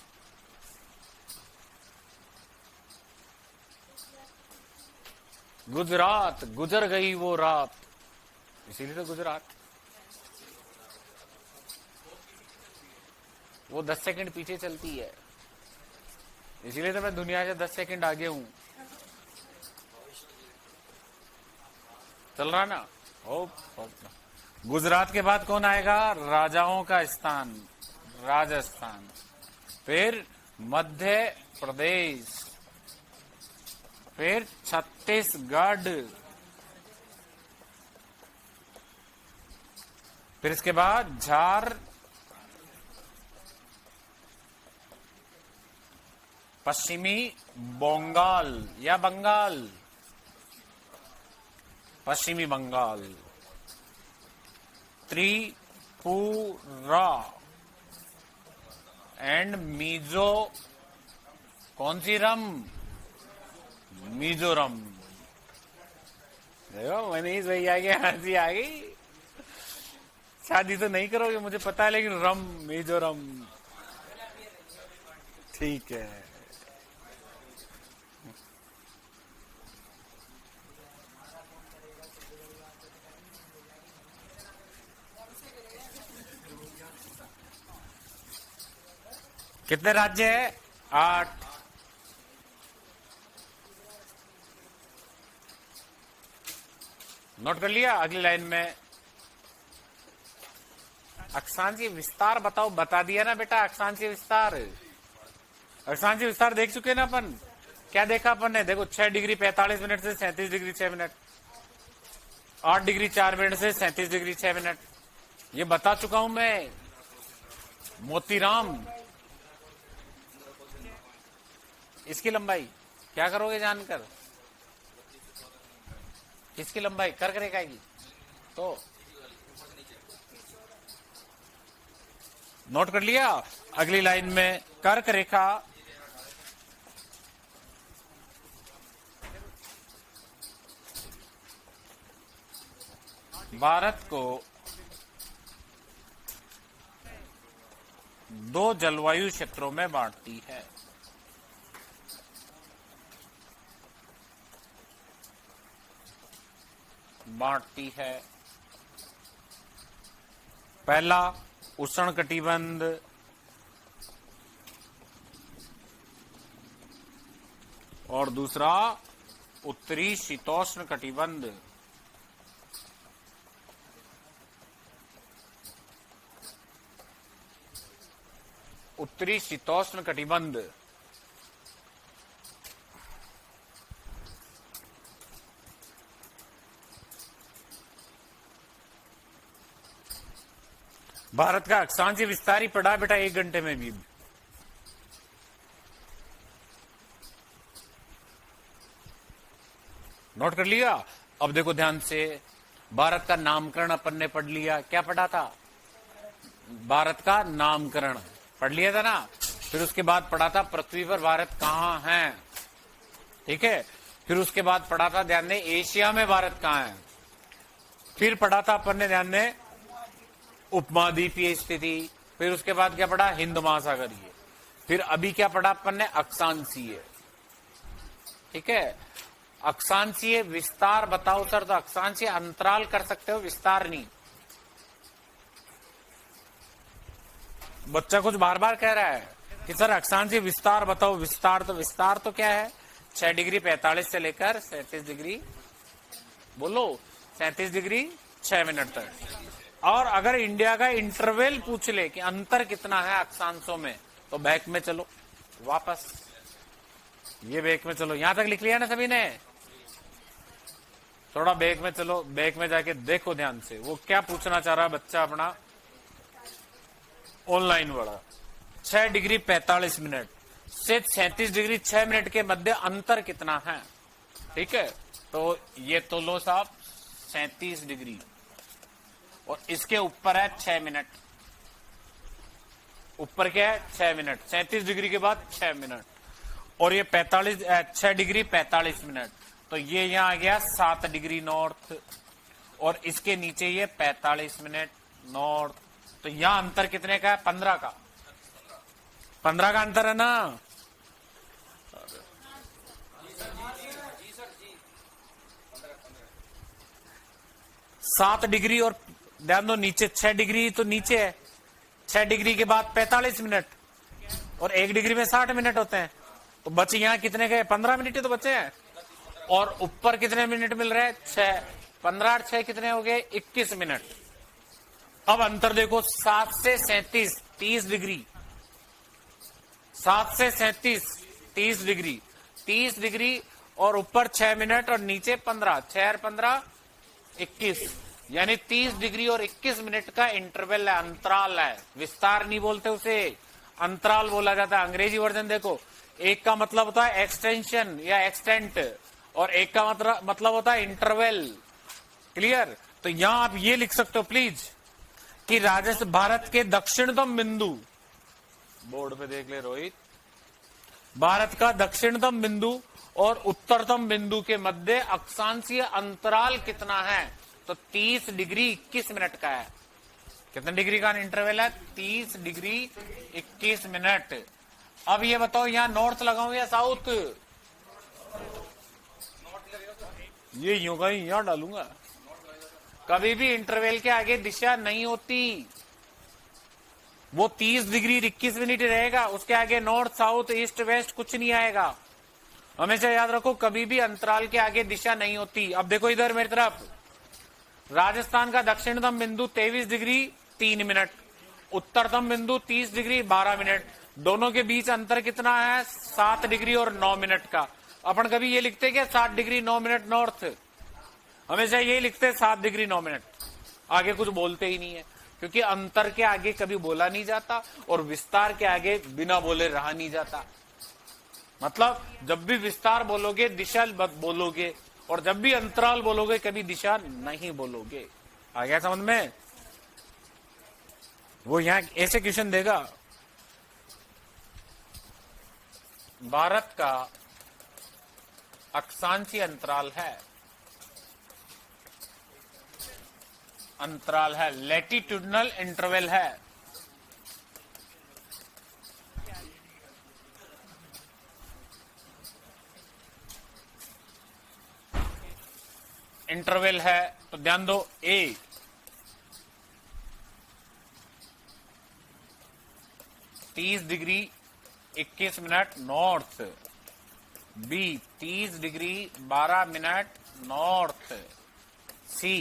गुजरात, गुजर गई वो रात, इसीलिए तो गुजरात। वो 10 सेकंड पीछे चलती है, इसीलिए तो मैं दुनिया से 10 सेकंड आगे हूं। चल रहा ना? ओ, गुजरात के बाद कौन आएगा? राजाओं का स्थान, राजस्थान। फिर मध्य प्रदेश, फिर छत्तीसगढ़, फिर इसके बाद पश्चिमी बंगाल या बंगाल, पश्चिमी बंगाल, त्रिपुरा एंड मिजो, कौन सी रम? मिजोरम। देखो मनीष भैया की हंसी आ गई। शादी तो नहीं करोगे मुझे पता है, लेकिन रम, मिजोरम, ठीक है। कितने राज्य है? 8। नोट कर लिया? अगली लाइन में अक्षांशीय विस्तार बताओ। बता दिया ना बेटा अक्षांशीय विस्तार। अक्षांशीय विस्तार देख चुके ना अपन? क्या देखा अपन ने? देखो 6 डिग्री 45 मिनट से 37 डिग्री 6 मिनट, 8 डिग्री 4 मिनट से 37 डिग्री 6 मिनट, ये बता चुका हूं मैं। मोतीराम, इसकी लंबाई क्या करोगे जानकर? किसकी लंबाई? कर्क रेखा की। तो नोट कर लिया? अगली लाइन में कर्क रेखा भारत को 2 जलवायु क्षेत्रों में बांटती है। पहला उष्ण कटिबंध, और दूसरा उत्तरी शीतोष्ण कटिबंध। उत्तरी शीतोष्ण कटिबंध। भारत का अक्षांशीय विस्तार ही पड़ा बेटा 1 घंटे में भी। नोट कर लिया। अब देखो ध्यान से, भारत का नामकरण अपन ने पढ़ लिया। क्या पढ़ा था? भारत का नामकरण पढ़ लिया था ना। फिर उसके बाद पढ़ा था पृथ्वी पर भारत कहां है, ठीक है। फिर उसके बाद पढ़ा था, ध्यान दें, एशिया में भारत कहां है। फिर पढ़ा था अपन ने, ध्यान दें, उपमहाद्वीपीय स्थिति। फिर उसके बाद क्या पढ़ा? हिंद महासागरीय। फिर अभी क्या पढ़ा अपन ने? अक्षांशीय, ठीक है। अक्षांशीय विस्तार बताओ सर, तो अक्षांशीय अंतराल कर सकते हो, विस्तार नहीं। बच्चा कुछ बार बार कह रहा है कि सर अक्षांशीय विस्तार बताओ। विस्तार तो क्या है? 6 डिग्री 45 से लेकर 37 डिग्री, बोलो 37 डिग्री 6 मिनट तक। और अगर इंडिया का इंटरवल पूछ ले कि अंतर कितना है अक्षांशों में, तो बैक में चलो, वापस ये बैक में चलो। यहां तक लिख लिया ना सभी ने? थोड़ा बैक में चलो, बैक में जाके देखो ध्यान से वो क्या पूछना चाह रहा है बच्चा अपना ऑनलाइन वाला। 6 डिग्री 45 मिनट से 37 डिग्री 6 मिनट के मध्य अंतर कितना है, ठीक है। तो ये तो लो साहब 37 डिग्री, और इसके ऊपर है 6 मिनट। ऊपर क्या है? 6 मिनट। 37 डिग्री के बाद 6 मिनट, और ये 6 डिग्री 45 मिनट। तो ये यहां आ गया 7 डिग्री नॉर्थ, और इसके नीचे ये 45 मिनट नॉर्थ। तो यहां अंतर कितने का है? 15 का। 15 का अंतर है ना। 7 डिग्री, और ध्यान दो नीचे 6 डिग्री तो नीचे है। 6 डिग्री के बाद 45 मिनट, और 1 डिग्री में 60 मिनट होते हैं। तो बचे यहां कितने गए? 15 मिनट ही तो बचे हैं। और ऊपर कितने मिनट मिल रहे हैं? 6। 15 और 6 कितने हो गए? 21 मिनट। अब अंतर देखो, 7 से 37 30 डिग्री, 7 से 37 30 डिग्री, 30 डिग्री, और ऊपर 6 मिनट और नीचे 15। 6 और 15 21, यानी 30 डिग्री और 21 मिनट का इंटरवल है, अंतराल है। विस्तार नहीं बोलते उसे, अंतराल बोला जाता है। अंग्रेजी वर्जन देखो, एक का मतलब होता है एक्सटेंशन या एक्सटेंट, और एक का मतलब होता है इंटरवल। क्लियर? तो यहां आप ये लिख सकते हो प्लीज कि भारत के दक्षिणतम बिंदु, बोर्ड पे देख ले रोहित, भारत का दक्षिणतम बिंदु और उत्तरतम बिंदु के मध्य अक्षांशीय अंतराल कितना है? तो 30 डिग्री 21 मिनट का है। कितने डिग्री का इंटरवल है? 30 डिग्री 21 मिनट। अब ये बताओ, यहां नॉर्थ लगाऊं या साउथ? ये यूं का यहां डालूंगा। कभी भी इंटरवल के आगे दिशा नहीं होती, वो 30 डिग्री 21 मिनट रहेगा। उसके आगे नॉर्थ साउथ ईस्ट वेस्ट कुछ नहीं आएगा। हमेशा याद रखो, कभी भी अंतराल के आगे दिशा नहीं होती। अब देखो इधर मेरी तरफ, राजस्थान का दक्षिणतम बिंदु 23 डिग्री 3 मिनट, उत्तरतम बिंदु 30 डिग्री 12 मिनट। दोनों के बीच अंतर कितना है? 7 डिग्री और 9 मिनट का। अपन कभी ये लिखते क्या 7 डिग्री 9 मिनट नॉर्थ? हमेशा ये लिखते 7 डिग्री 9 मिनट, आगे कुछ बोलते ही नहीं है, क्योंकि अंतर के आगे कभी बोला नहीं जाता, और विस्तार के आगे बिना बोले रहा नहीं जाता। मतलब जब भी विस्तार बोलोगे दिशा बोलोगे, और जब भी अंतराल बोलोगे कभी दिशा नहीं बोलोगे। आ गया समझ में? वो यहां ऐसे क्वेश्चन देगा, भारत का अक्षांशीय अंतराल है, लैटिट्यूडनल इंटरवल है। इंटरवल है, तो ध्यान दो, A 30 degree 21 minute north, B 30 degree 12 minute north, C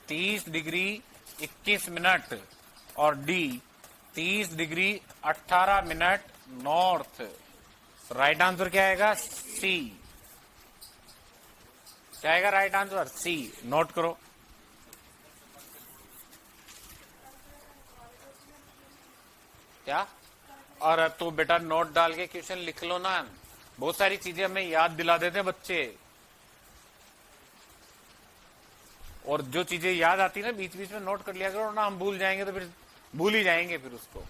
30 degree 21 minute और D 30 degree 18 minute north. Right answer क्या आएगा? सी। क्या आएगा राइट आंसर? सी। नोट करो। क्या? और तो बेटा नोट डाल के क्वेश्चन लिख लो ना। बहुत सारी चीजें हमें याद दिला देते हैं बच्चे, और जो चीजें याद आती है ना बीच बीच में नोट कर लिया करो ना। हम भूल जाएंगे तो फिर भूल ही जाएंगे फिर उसको।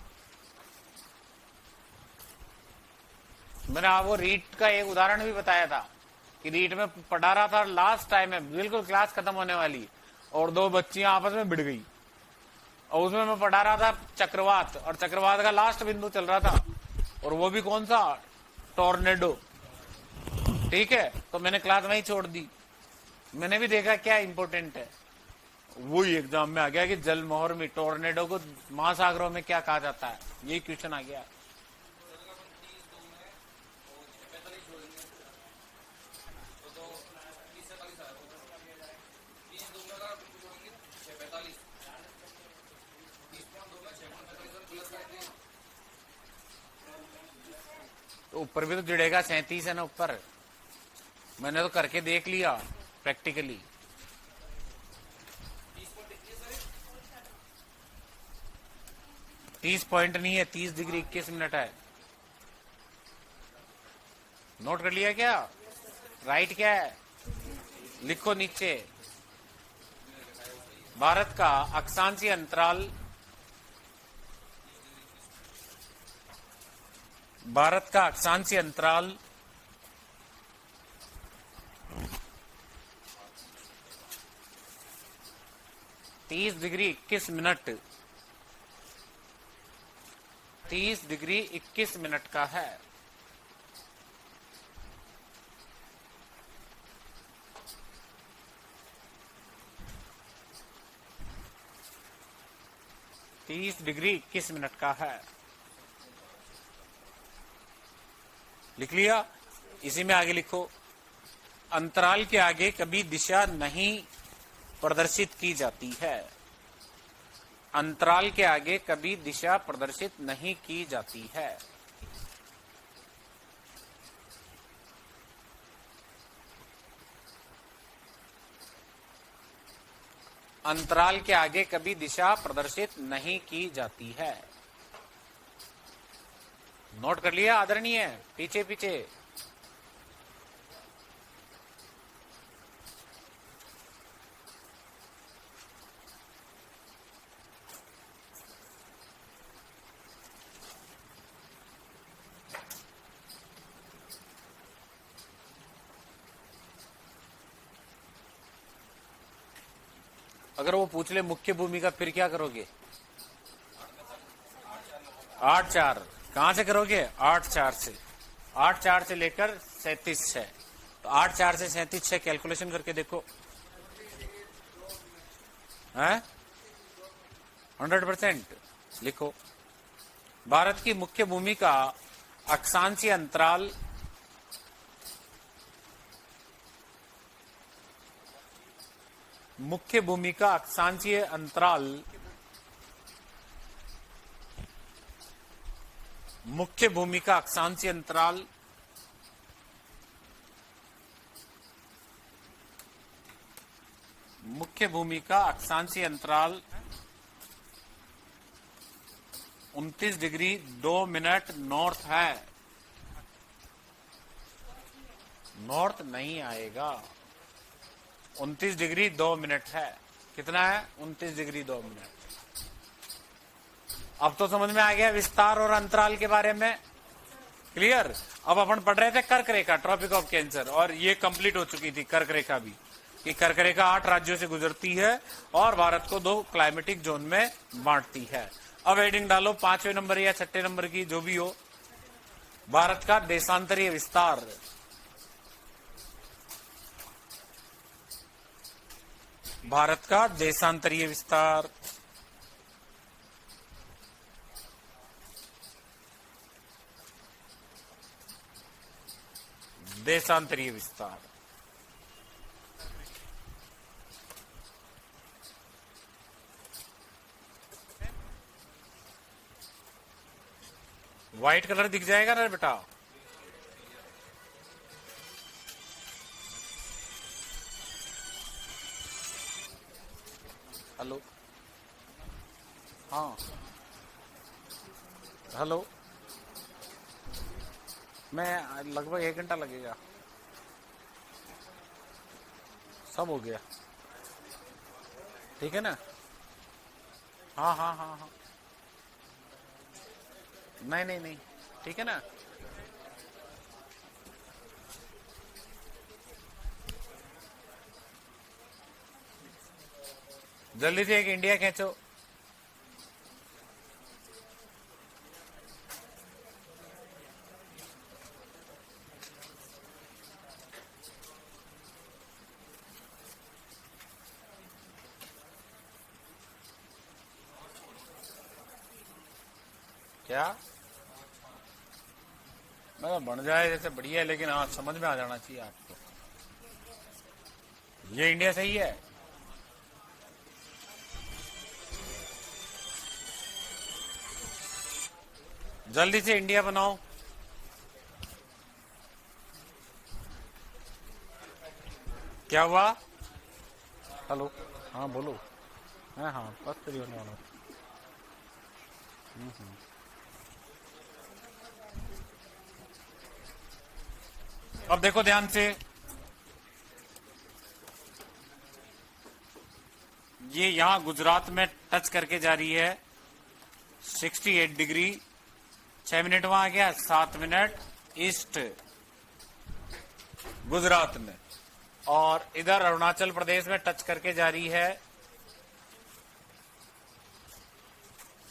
मैंने आपको रीट का एक उदाहरण भी बताया था कि रीट में पढ़ा रहा था, लास्ट टाइम में बिल्कुल क्लास खत्म होने वाली और दो बच्चियां आपस में भिड़ गई, और उसमें मैं पढ़ा रहा था चक्रवात, और चक्रवात का लास्ट बिंदु चल रहा था, और वो भी कौन सा? टॉर्नेडो। ठीक है, तो मैंने क्लास वहीं छोड़ दी। मैंने भी देखा क्या इंपॉर्टेंट है, वही एग्जाम में आ गया कि जलमोहर में टॉर्नेडो को महासागरों में क्या कहा जाता है, यही क्वेश्चन आ गया। तो ऊपर भी तो जुड़ेगा, 37 है ना ऊपर। मैंने तो करके देख लिया प्रैक्टिकली। तीस पॉइंट नहीं है, 30 डिग्री 21 मिनट है। नोट कर लिया क्या? राइट क्या है लिखो नीचे। भारत का अक्षांशीय अंतराल, भारत का अक्षांशीय अंतराल 30 डिग्री 21 मिनट, 30 डिग्री 21 मिनट का है। तीस डिग्री 21 मिनट का है। लिख लिया? इसी में आगे लिखो, अंतराल के आगे कभी दिशा नहीं प्रदर्शित की जाती है। अंतराल के आगे कभी दिशा प्रदर्शित नहीं की जाती है। अंतराल के आगे कभी दिशा प्रदर्शित नहीं की जाती है। नोट कर लिया आदरणीय? पीछे पीछे। अगर वो पूछ ले मुख्य भूमिका, फिर क्या करोगे? 8-4 कहां से करोगे? 8-4 से। 8-4 से लेकर 37-6। तो 8-4 से 37-6 कैलकुलेशन करके देखो। हैं? 100% लिखो। भारत की मुख्य भूमिका अक्षांशीय अंतराल, मुख्य भूमिका अक्षांशीय अंतराल, मुख्य भूमिका अक्षांशीय अंतराल मुख्य भूमिका अक्षांशीय अंतराल 29 डिग्री 2 मिनट नॉर्थ है। नॉर्थ नहीं आएगा। 29 डिग्री 2 मिनट है। कितना है? 29 डिग्री 2 मिनट। अब तो समझ में आ गया विस्तार और अंतराल के बारे में। क्लियर? अब अपन पढ़ रहे थे कर्क रेखा, ट्रॉपिक ऑफ कैंसर, और ये कंप्लीट हो चुकी थी कर्क रेखा भी, कि कर्क रेखा 8 राज्यों से गुजरती है और भारत को 2 क्लाइमेटिक जोन में बांटती है। अब हेडिंग डालो 5वें नंबर या 6ठे नंबर की, जो भी हो। भारत का देशांतरीय विस्तार। भारत का देशांतरीय विस्तार। देशांतरीय विस्तार। व्हाइट कलर दिख जाएगा ना बेटा। हेलो, हाँ हेलो, मैं लगभग 1 घंटा लगेगा, सब हो गया, ठीक है ना। हाँ हाँ हाँ हाँ, नहीं नहीं नहीं, ठीक है ना। जल्दी से एक इंडिया खींचो। क्या मतलब बन जाए जैसे बढ़िया है, लेकिन हाँ समझ में आ जाना चाहिए आपको। ये इंडिया सही है। जल्दी से इंडिया बनाओ। क्या हुआ? हेलो, हाँ बोलो। हाँ हाँ, बस फ्री होने वाला हूँ। अब देखो ध्यान से, ये यहां गुजरात में टच करके जा रही है 68 डिग्री। 6 मिनट वहां आ गया, 7 मिनट ईस्ट गुजरात में। और इधर अरुणाचल प्रदेश में टच करके जा रही है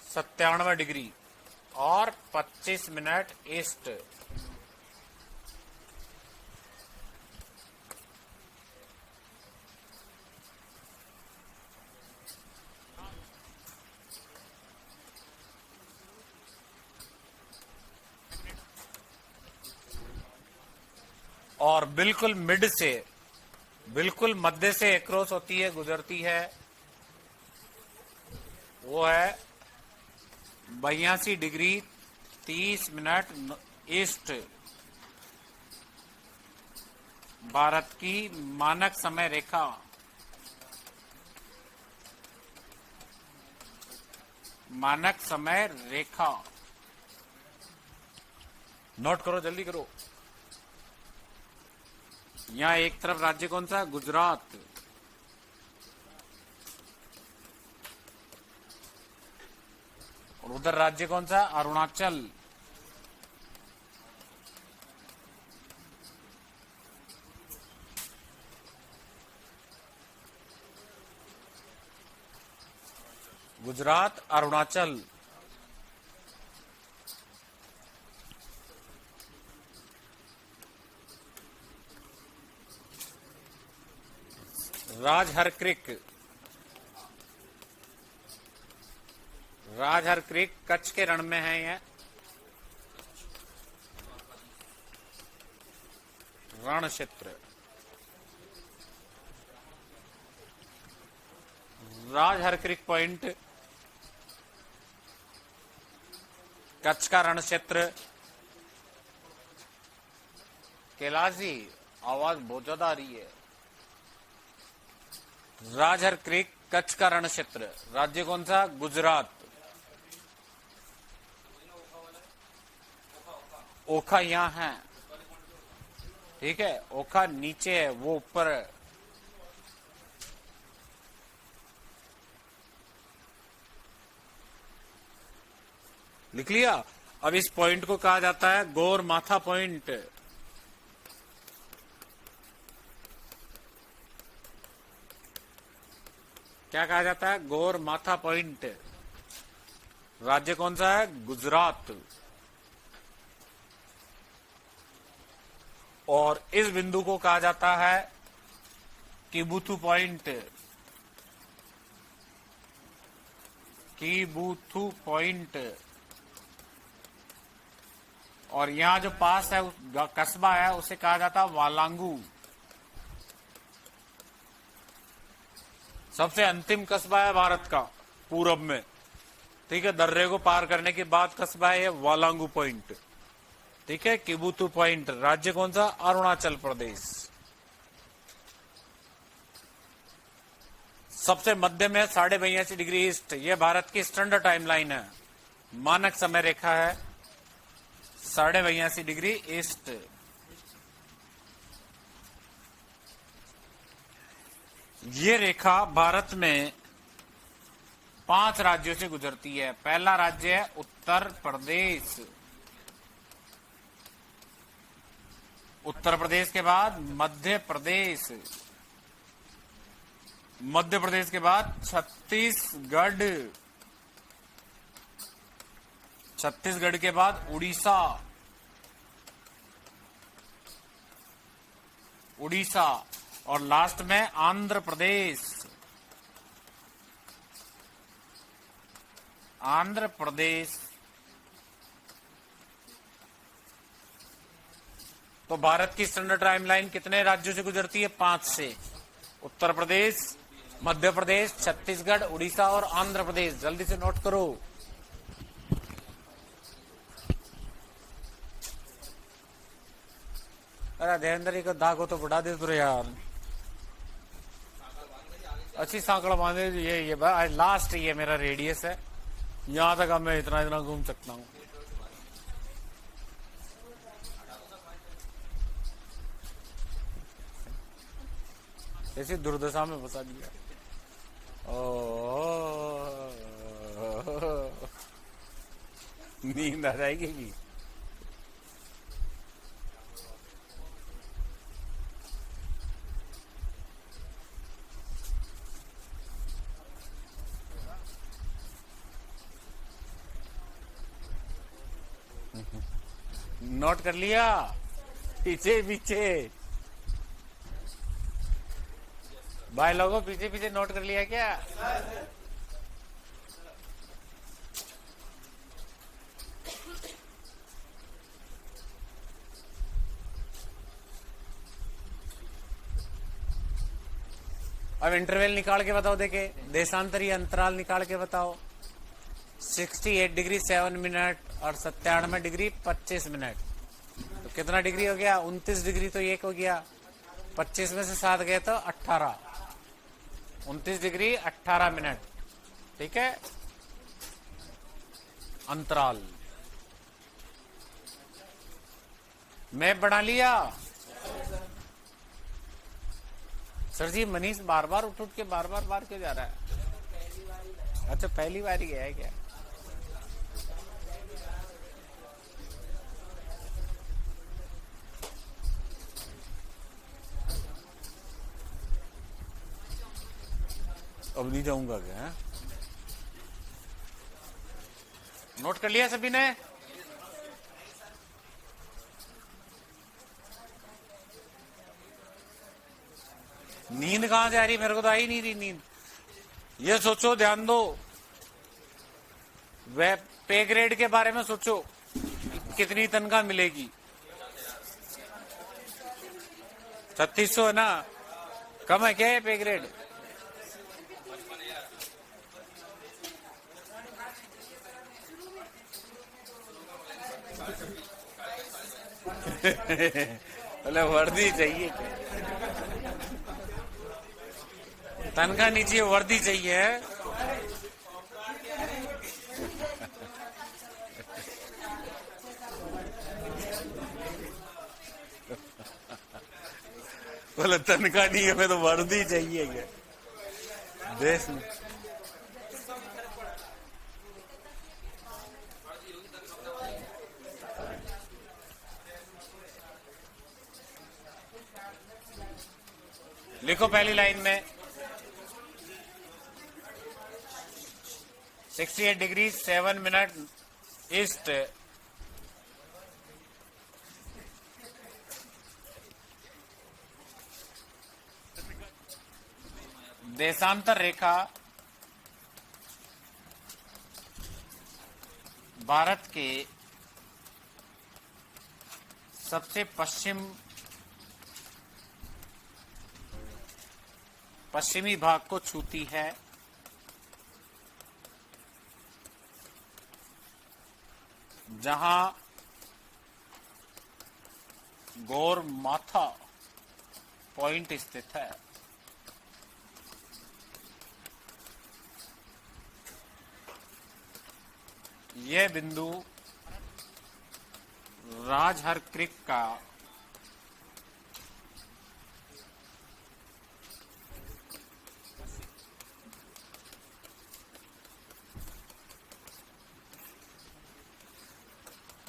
97 डिग्री और 25 मिनट ईस्ट। और बिल्कुल मिड से, बिल्कुल मध्य से क्रॉस होती है, गुजरती है, वो है 82 डिग्री 30 मिनट ईस्ट। भारत की मानक समय रेखा, मानक समय रेखा नोट करो, जल्दी करो। यहां एक तरफ राज्य कौन सा? गुजरात। और उधर राज्य कौन सा? अरुणाचल। गुजरात, अरुणाचल। राजहर क्रिक, राजहर क्रिक कच्छ के रण में है। यह रण क्षेत्र, राजहर क्रिक पॉइंट कच्छ का रण क्षेत्र। कैलाश जी, आवाज बहुत ज्यादा आ रही है। राजहर क्रिक कच्छ का रण क्षेत्र, राज्य कौन सा? गुजरात। ओखा यहां है, ठीक है, ओखा नीचे है, वो ऊपर है। लिख लिया। अब इस पॉइंट को कहा जाता है गौर माथा पॉइंट। क्या कहा जाता है? गौर माथा पॉइंट। राज्य कौन सा है? गुजरात। और इस बिंदु को कहा जाता है किबुथु पॉइंट। किबुथु पॉइंट। और यहाँ जो पास है कस्बा है उसे कहा जाता है वालांगू। सबसे अंतिम कस्बा है भारत का पूरब में, ठीक है। दर्रे को पार करने के बाद कस्बा है ये वालांगू पॉइंट, ठीक है। किबुतु पॉइंट। राज्य कौन सा? अरुणाचल प्रदेश। सबसे मध्य में 82.5 डिग्री ईस्ट, ये भारत की स्टैंडर्ड टाइमलाइन है, मानक समय रेखा है 82.5 डिग्री ईस्ट। ये रेखा भारत में 5 राज्यों से गुजरती है। पहला राज्य है उत्तर प्रदेश, उत्तर प्रदेश के बाद मध्य प्रदेश, मध्य प्रदेश के बाद छत्तीसगढ़, छत्तीसगढ़ के बाद उड़ीसा, उड़ीसा और लास्ट में आंध्र प्रदेश, आंध्र प्रदेश। तो भारत की स्टैंडर्ड टाइमलाइन कितने राज्यों से गुजरती है? 5 से। उत्तर प्रदेश, मध्य प्रदेश, छत्तीसगढ़, उड़ीसा और आंध्र प्रदेश। जल्दी से नोट करो। अरे देवेंद्र को दागो तो बढ़ा दे तो यार, अच्छी सांकड़ा बांधे। ये लास्ट ये मेरा रेडियस है, यहां तक अब मैं इतना इतना घूम सकता हूँ। ऐसी दुर्दशा में फंसा दिया। नींद आ जाएगी भी। नोट कर लिया? पीछे पीछे भाई लोगों, पीछे पीछे नोट कर लिया क्या? अब इंटरवल निकाल के बताओ, देखे देशांतरी अंतराल निकाल के बताओ। 68 डिग्री 7 मिनट और 97 डिग्री 25 मिनट। तो कितना डिग्री हो गया? 29 डिग्री। तो एक हो गया, 25 में से 7 गए तो 18, 29 डिग्री 18 मिनट, ठीक है। अंतराल मैप बना लिया? सर जी मनीष बार बार उठ के बार क्यों जा रहा है? अच्छा पहली बार ही गया है क्या? अब नहीं जाऊंगा क्या? नोट कर लिया सभी ने? नींद कहां जा रही? मेरे को तो आई नहीं रही नींद। ये सोचो, ध्यान दो, वे पे ग्रेड के बारे में सोचो, कितनी तनख्वाह मिलेगी? 3600 है ना? कम है क्या ये पे ग्रेड? बोले वर्दी चाहिए, तनख्वाह नहीं चाहिए, वर्दी चाहिए। बोले तनख्वाह नहीं है, हमें तो वर्दी चाहिए क्या देश में? लिखो पहली लाइन में 68 डिग्री 7 मिनट ईस्ट, देशांतर रेखा भारत के सबसे पश्चिमी भाग को छूती है। जहां गोरमाथा पॉइंट स्थित है। यह बिंदु राजहर क्रीक का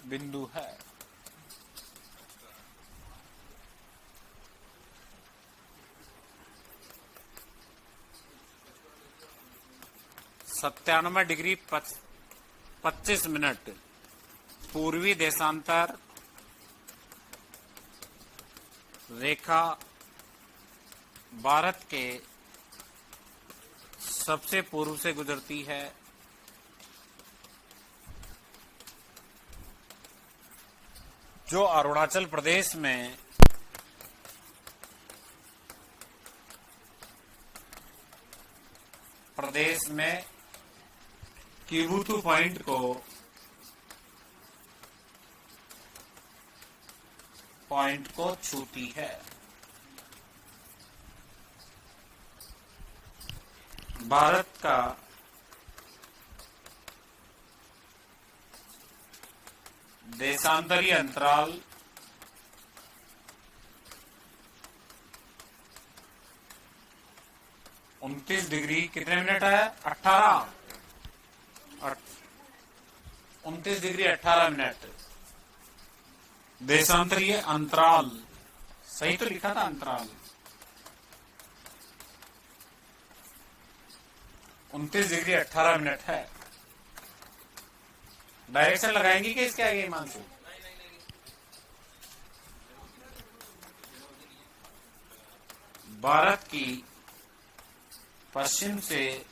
बिंदु है। सत्तानवे डिग्री 25 मिनट पूर्वी देशांतर रेखा भारत के सबसे पूर्व से गुजरती है। जो अरुणाचल प्रदेश में किबुतु पॉइंट को छूती है। भारत का देशांतरीय अंतराल 29 डिग्री कितने मिनट है? 29 डिग्री 18 मिनट। देशांतरीय अंतराल सही तो लिखा था, अंतराल 29 डिग्री 18 मिनट है। डायरेक्शन लगाएंगे कि इसके आगे हिमांशु? भारत की पश्चिम से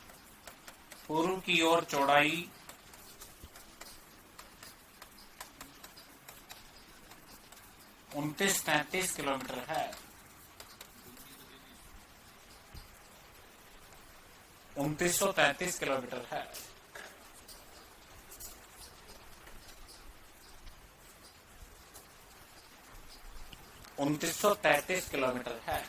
पूर्व की ओर चौड़ाई 29-33 किलोमीटर है। 2933 किलोमीटर है। उनतीस सौ 33 किलोमीटर है।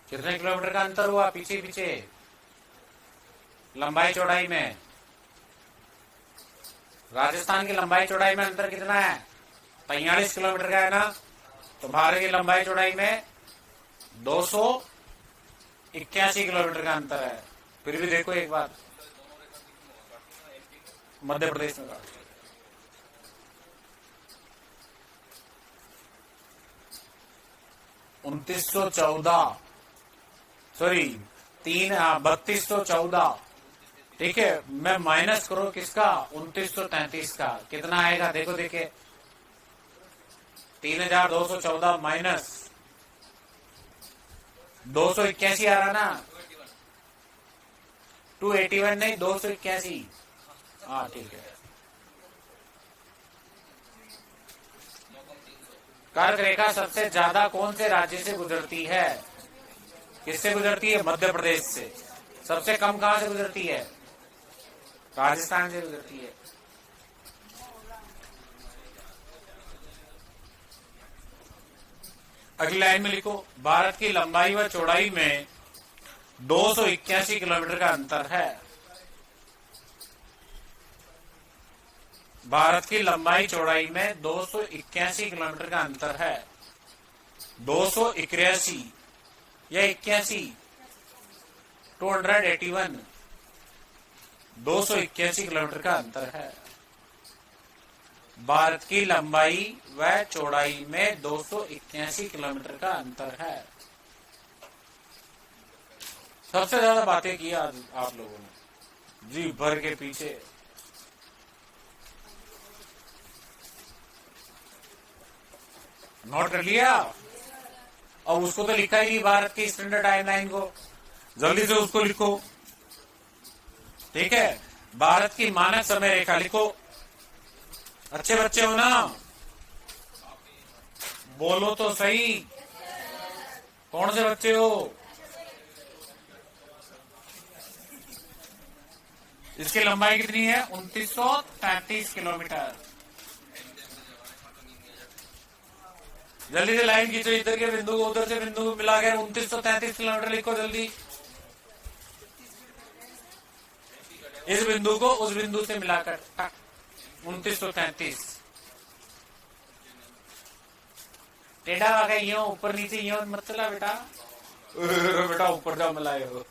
कितने किलोमीटर का अंतर हुआ पीछे पीछे लंबाई चौड़ाई में? राजस्थान की लंबाई चौड़ाई में अंतर कितना है? 43 किलोमीटर का है ना। तो भारत की लंबाई चौड़ाई में 281 किलोमीटर का अंतर है। फिर भी देखो एक बार, मध्य प्रदेश में 2914 सॉरी 3214। ठीक है, मैं माइनस करो किसका? 2933 का कितना आएगा? देखो देखिए, 3214 माइनस 281 आ रहा ना। 281 नहीं, 281। हाँ ठीक है। कर्क रेखा सबसे ज्यादा कौन से राज्य से गुजरती है? किससे गुजरती है? मध्य प्रदेश से। सबसे कम कहां से गुजरती है? राजस्थान से गुजरती है। अगली लाइन में लिखो, भारत की लंबाई व चौड़ाई में 281 किलोमीटर का अंतर है। भारत की लंबाई चौड़ाई में 281 किलोमीटर का अंतर है। 281 या 81? 281 281 किलोमीटर का अंतर है। भारत की लंबाई व चौड़ाई में 281 किलोमीटर का अंतर है। सबसे ज्यादा बातें की आज आप लोगों ने जी भर के पीछे। नोट कर लिया। अब उसको तो लिखा ही नहीं, भारत की स्टैंडर्ड टाइमलाइन को, जल्दी से उसको लिखो। ठीक है, भारत की मानक समय रेखा लिखो। अच्छे बच्चे हो ना, बोलो तो सही, कौन से बच्चे हो? इसकी लंबाई कितनी है? 2933 किलोमीटर। जल्दी से लाइन खींचो, इधर के बिंदु को उधर से बिंदु को मिला के 2933 किलोमीटर लिखो जल्दी। इस बिंदु को उस बिंदु से मिलाकर 2933। टेढ़ा आ गया, यूं ऊपर नीचे यूं मत चला बेटा। बेटा ऊपर जा मिलाए हो।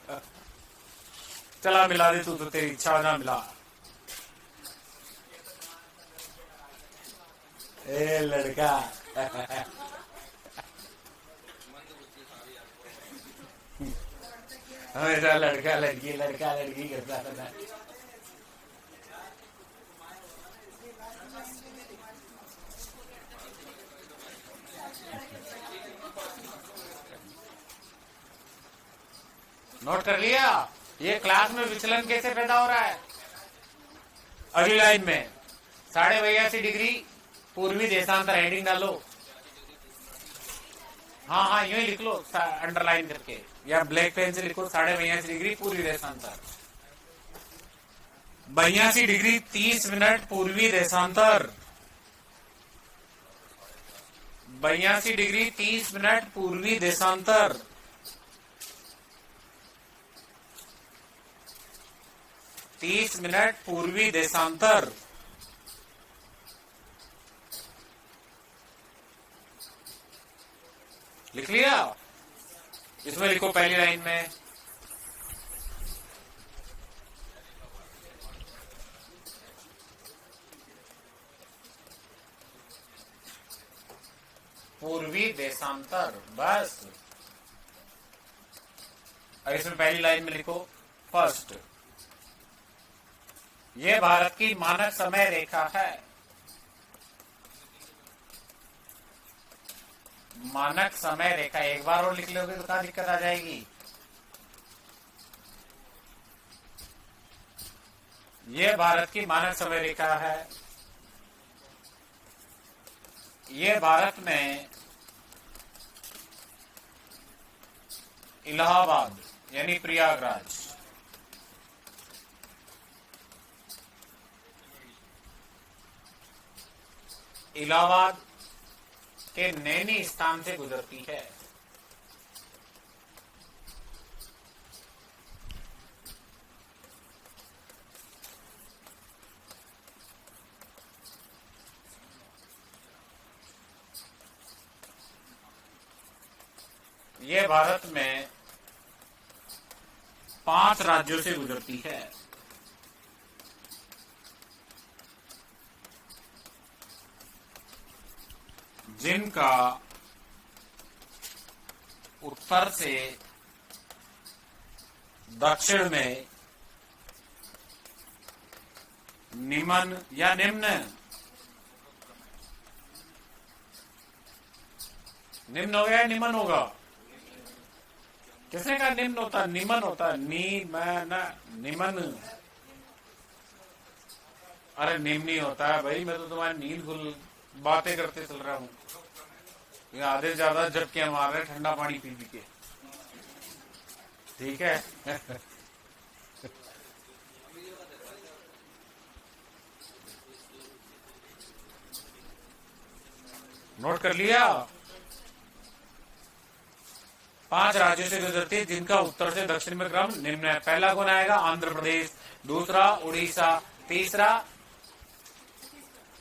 चला मिला दे तू, तो तेरी इच्छा ना मिला। ए लड़का। हमेशा लड़का लड़की लड़का लड़की करता था। नोट कर लिया? ये क्लास में विचलन कैसे पैदा हो रहा है? अगली लाइन में 82.5 डिग्री पूर्वी देशांतर हेडिंग डालो। हाँ हाँ, यूं ही लिख लो अंडरलाइन करके, या ब्लैक पेन से लिखो 82.5 डिग्री पूर्वी देशांतर। 82 डिग्री 30 मिनट पूर्वी देशांतर। 82 डिग्री 30 मिनट पूर्वी देशांतर। 30 मिनट पूर्वी देशांतर। लिख लिया? इसमें लिखो पहली लाइन में पूर्वी देशांतर, बस। और इसमें पहली लाइन में लिखो फर्स्ट। ये भारत की मानक समय रेखा है। मानक समय रेखा एक बार और लिख लोगे तो क्या दिक्कत आ जाएगी? ये भारत की मानक समय रेखा है। ये भारत में इलाहाबाद यानी प्रयागराज, इलाहाबाद के नैनी स्थान से गुजरती है। ये भारत में 5 राज्यों से गुजरती है। जिनका उत्तर से दक्षिण में निम्न या निम्न निम्न हो गया या निम्न होगा? किसने कहा निम्न होता? निम्न होता। निम्न। अरे निम्न ही होता है भाई, मैं तो तुम्हारी नींद खुल बातें करते चल रहा हूँ। आधे से ज्यादा झटकियां मार रहे ठंडा पानी पी पी के। ठीक है। नोट कर लिया? 5 राज्यों से गुजरती है जिनका उत्तर से दक्षिण में क्रम निम्न है। पहला कौन आएगा? आंध्र प्रदेश। दूसरा उड़ीसा। तीसरा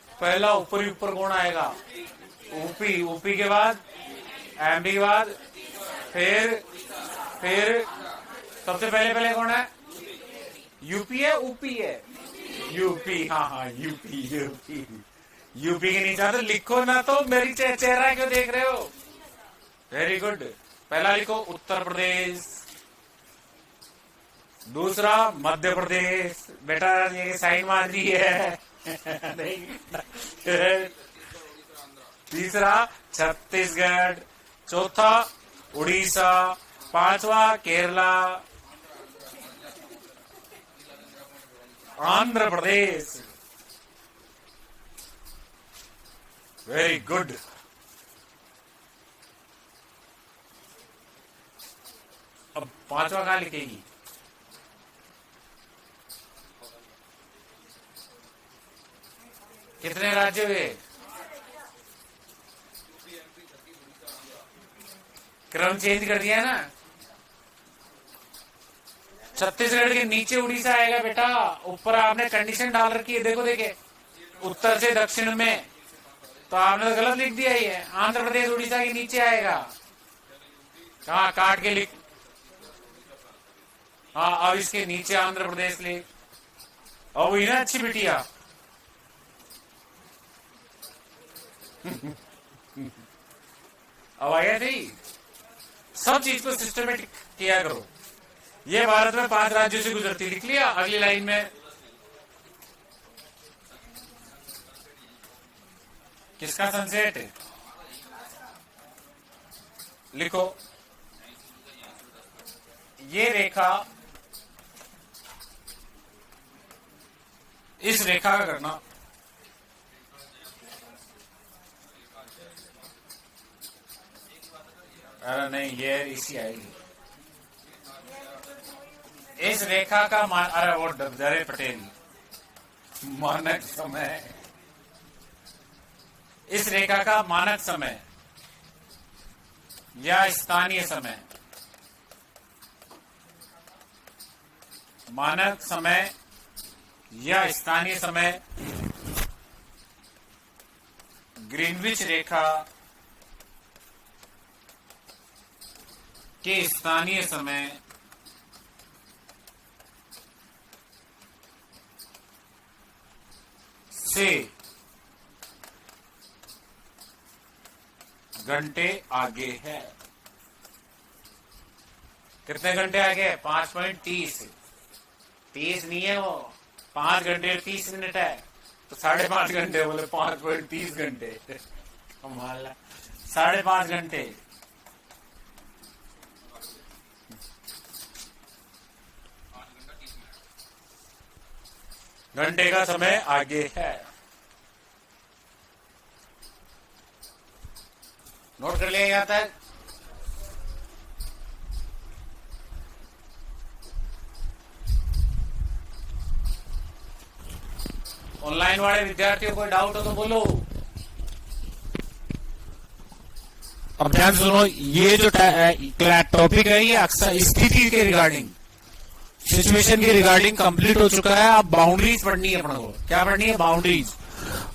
पहला ऊपरी ऊपर कौन आएगा? ऊपी। ऊपी के बाद एमपी के बाद फिर सबसे पहले कौन है? यूपी है ऊपी है? यूपी। हाँ यूपी। यूपी के नीचे तो लिखो ना, तो मेरी चेहरा क्यों देख रहे हो? Very good. पहला लिखो उत्तर प्रदेश, दूसरा मध्य प्रदेश। बेटा ये साइन मार दी है नहीं। तीसरा छत्तीसगढ़, चौथा उड़ीसा, पांचवा केरला, आंध्र प्रदेश। Very good. अब पांचवा कहां लिखेगी? कितने राज्य हुए? क्रम चेंज कर दिया ना। छत्तीसगढ़ के नीचे उड़ीसा आएगा बेटा, ऊपर आपने कंडीशन डाल रखी है। देखो देखे, उत्तर से दक्षिण में, तो आपने तो गलत लिख दिया ही है। आंध्र प्रदेश उड़ीसा के नीचे आएगा। कहा काट के लिख। हाँ, अब इसके नीचे आंध्र प्रदेश लिख। और वही ना अच्छी बिटिया। अब आया थी। सब चीज को सिस्टमेटिक किया करो। ये भारत में 5 राज्यों से गुजरती, लिख लिया। अगली लाइन में किसका सनसेट लिखो। ये रेखा, इस रेखा का करना। अरे नहीं, ये इसी आएगी। इस रेखा का अरे वो डरे पटेल, मानक समय। इस रेखा का मानक समय या स्थानीय समय, मानक समय या स्थानीय समय, ग्रीनविच रेखा के स्थानीय समय से घंटे आगे है। कितने घंटे आगे? 5.30। 30 नहीं है वो, 5 घंटे 30 मिनट है, तो 5.5 घंटे बोले, 5.30 घंटे। कमाल है, 5.5 घंटे। घंटे का समय आगे है। नोट कर लिया जाता है। ऑनलाइन वाले विद्यार्थियों को डाउट हो तो बोलो। अब ध्यान सुनो, ये जो टॉपिक है ये अक्सर स्थिति के रिगार्डिंग, सिचुएशन के रिगार्डिंग कंप्लीट हो चुका है। अब बाउंड्रीज पढ़नी है अपन को। क्या पढ़नी है? बाउंड्रीज।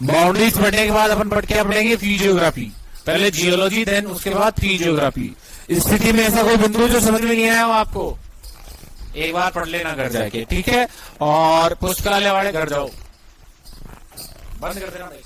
बाउंड्रीज पढ़ने के बाद अपन क्या पढ़ेंगे? Free geography. पहले जियोलॉजी, देन उसके बाद फ्री जियोग्राफी। स्थिति में ऐसा कोई बिंदु जो समझ में नहीं आया हो आपको, एक बार पढ़ लेना घर जाके, ठीक है? और पुस्तकालय वाले घर जाओ, बंद कर देना भाई।